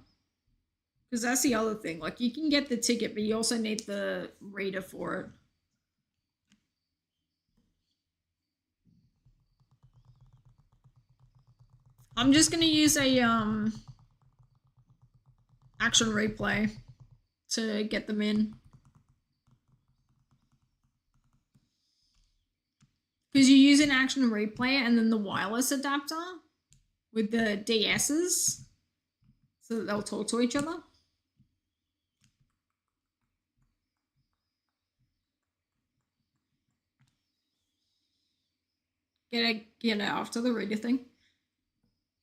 Because that's the other thing. Like, you can get the ticket, but you also need the reader for it. I'm just going to use a action replay to get them in. Because you use an action replay and then the wireless adapter with the DSs so that they'll talk to each other. Get it after the reader thing.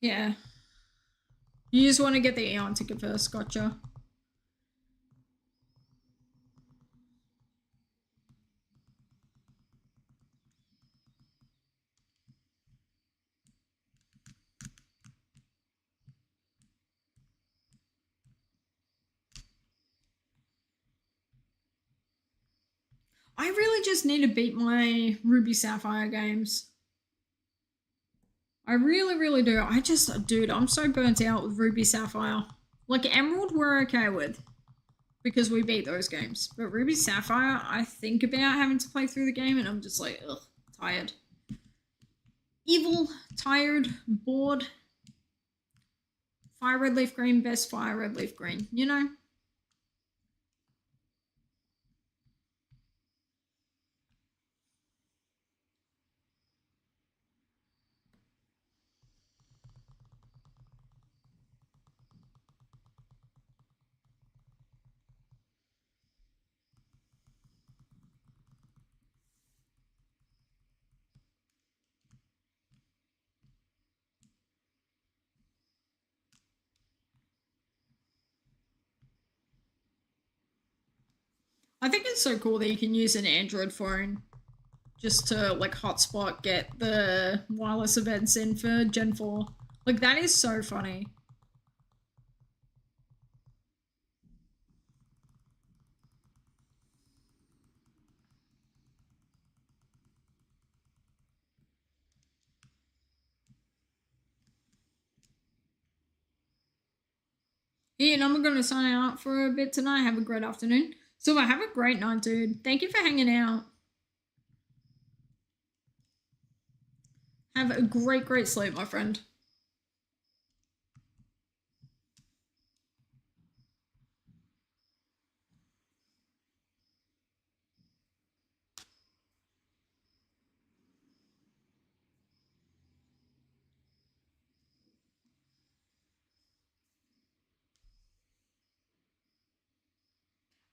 Yeah. You just want to get the Eon ticket first. Gotcha. I really just need to beat my Ruby Sapphire games. I really, really do. Dude, I'm so burnt out with Ruby Sapphire. Like, Emerald we're okay with, because we beat those games. But Ruby Sapphire, I think about having to play through the game, and I'm just like, ugh, tired. Evil, tired, bored. Fire red leaf green, best fire red leaf green, you know? I think it's so cool that you can use an Android phone just to, like, hotspot get the wireless events in for Gen 4. Like, that is so funny. Ian, I'm going to sign out for a bit tonight. Have a great afternoon. Silver, have a great night, dude. Thank you for hanging out. Have a great, great sleep, my friend.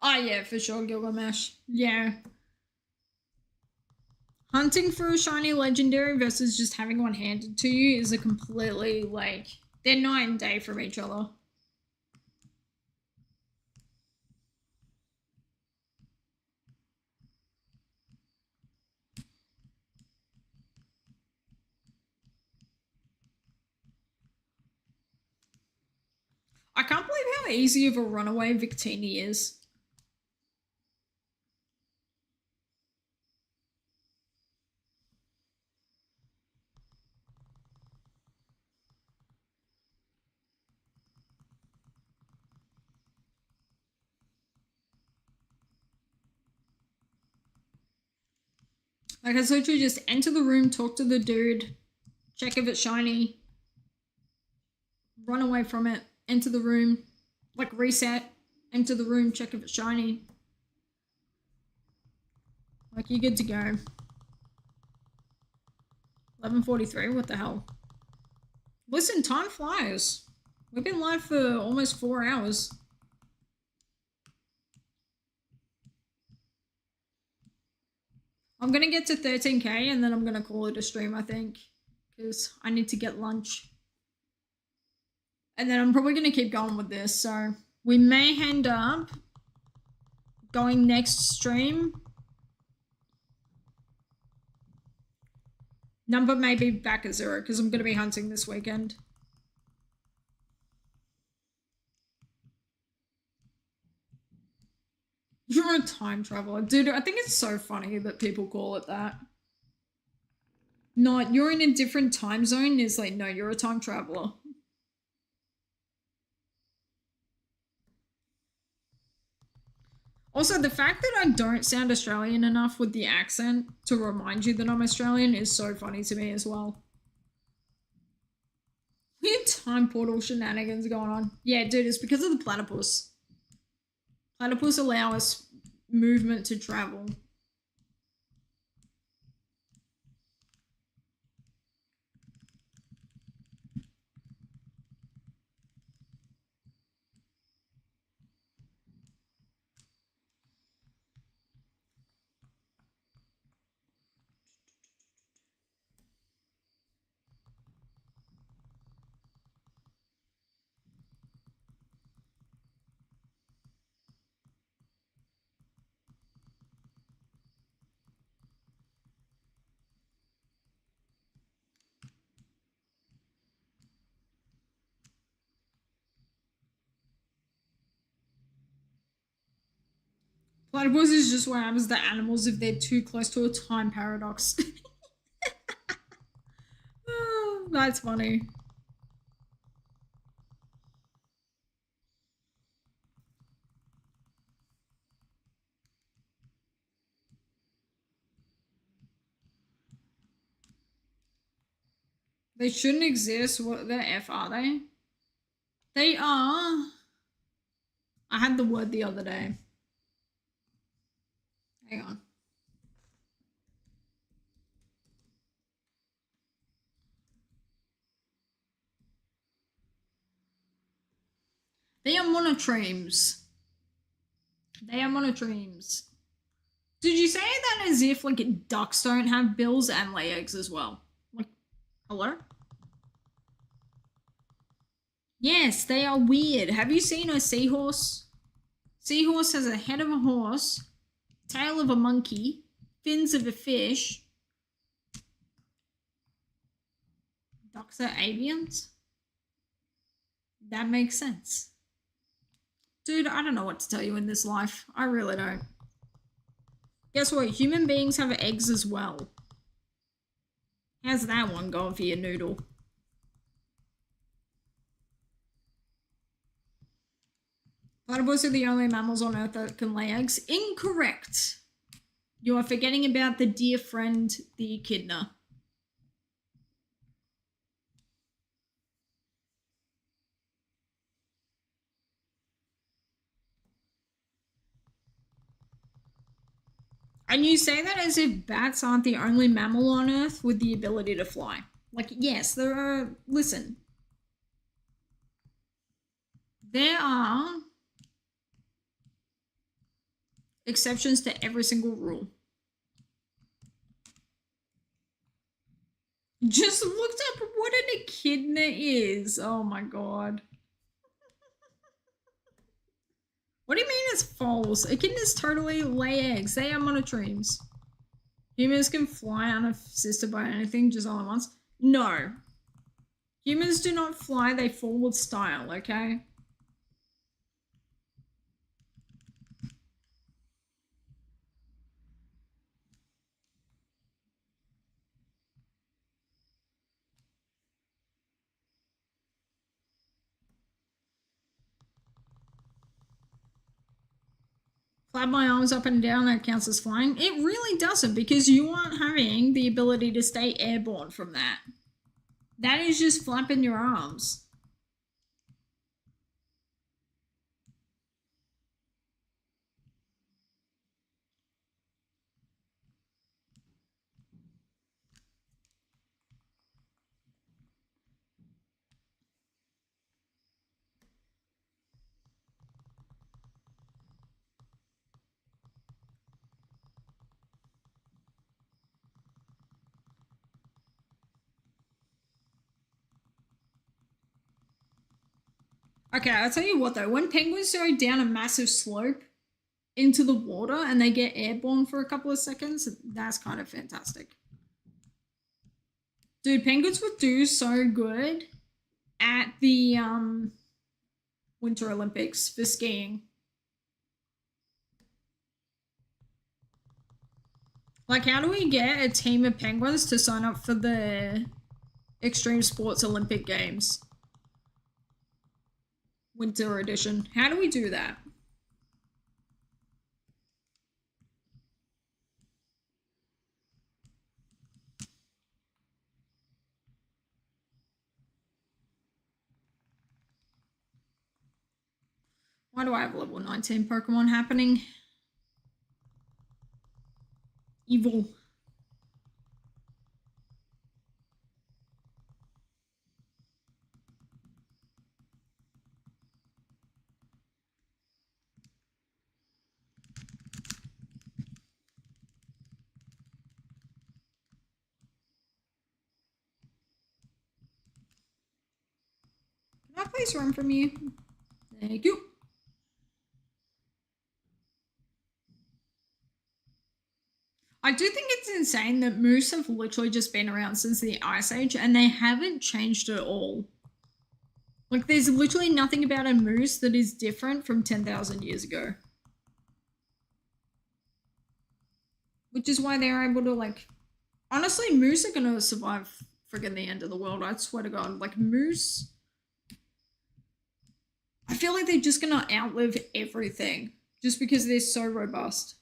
Oh yeah, for sure, Gilgamesh. Yeah. Hunting for a shiny legendary versus just having one handed to you is a completely, like, they're night and day from each other. I can't believe how easy of a runaway Victini is. Like, I literally just enter the room, talk to the dude, check if it's shiny, run away from it, enter the room, like reset, enter the room, check if it's shiny. Like, you're good to go. 11:43, what the hell? Listen, time flies. We've been live for almost 4 hours. I'm gonna get to 13k and then I'm gonna call it a stream, I think, because I need to get lunch. And then I'm probably gonna keep going with this, so we may end up going next stream. Number may be back at 0 because I'm gonna be hunting this weekend. You're a time traveler. Dude, I think it's so funny that people call it that. Not, you're in a different time zone is like, no, you're a time traveler. Also, the fact that I don't sound Australian enough with the accent to remind you that I'm Australian is so funny to me as well. Weird time portal shenanigans going on. Yeah, dude, it's because of the platypus. Platypus allow us movement to travel. Platypus is just what happens to animals if they're too close to a time paradox. Oh, that's funny. They shouldn't exist. What the F are they? They are. I had the word the other day. Hang on. They are monotremes. They are monotremes. Did you say that as if like ducks don't have bills and lay eggs as well? Like, hello? Yes, they are weird. Have you seen a seahorse? Seahorse has a head of a horse, tail of a monkey, fins of a fish. Ducks are avians? That makes sense. Dude, I don't know what to tell you in this life. I really don't. Guess what? Human beings have eggs as well. How's that one going for your noodle? Platypus are the only mammals on Earth that can lay eggs. Incorrect. You are forgetting about the dear friend, the echidna. And you say that as if bats aren't the only mammal on Earth with the ability to fly. Like, yes, there are... Listen. There are exceptions to every single rule. Just looked up what an echidna is. Oh my god. What do you mean it's false? Echidnas totally lay eggs. They are monotremes. Humans can fly unassisted by anything just all at once. No. Humans do not fly, they fall with style, okay? Flap my arms up and down, that counts as flying. It really doesn't, because you aren't having the ability to stay airborne from that. That is just flapping your arms. Okay, I'll tell you what though, when penguins go down a massive slope into the water and they get airborne for a couple of seconds, that's kind of fantastic. Dude, penguins would do so good at the Winter Olympics for skiing. Like, how do we get a team of penguins to sign up for the Extreme Sports Olympic Games? Winter edition. How do we do that? Why do I have level 19 Pokemon happening? Evil. Can I please run from you? Thank you. I do think it's insane that moose have literally just been around since the Ice Age and they haven't changed at all. Like, there's literally nothing about a moose that is different from 10,000 years ago. Which is why they're able to, like... Honestly, moose are gonna survive friggin' the end of the world, I swear to god. Like, moose... I feel like they're just gonna outlive everything. Just because they're so robust.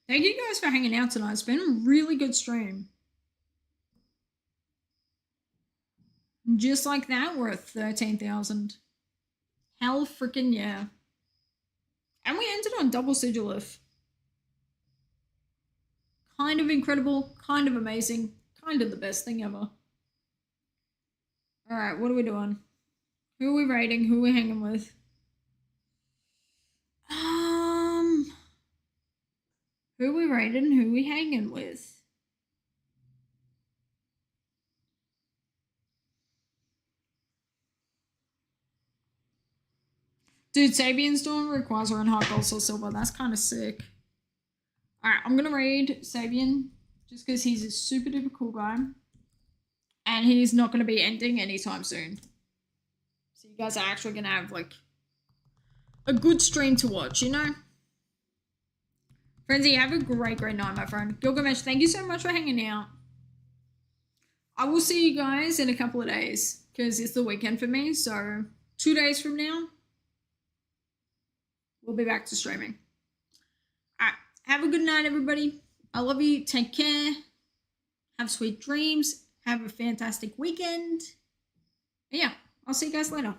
Thank you guys for hanging out tonight. It's been a really good stream. Just like that, we're at 13,000. Hell freaking yeah. And we ended on double Sigilif. Kind of incredible, kind of amazing, kind of the best thing ever. Alright, what are we doing? Who are we raiding? Who are we hanging with? Who are we raiding? Who are we hanging with? Dude, Sabian's doing Rayquaza and Hot Gold Soul Silver. That's kind of sick. Alright, I'm gonna raid Sabian just because he's a super duper cool guy. And he's not gonna be ending anytime soon. So you guys are actually gonna have, like, a good stream to watch, you know? Frenzy, have a great, great night, my friend. Gilgamesh, thank you so much for hanging out. I will see you guys in a couple of days because it's the weekend for me. So 2 days from now, we'll be back to streaming. All right. Have a good night, everybody. I love you. Take care. Have sweet dreams. Have a fantastic weekend. And yeah, I'll see you guys later.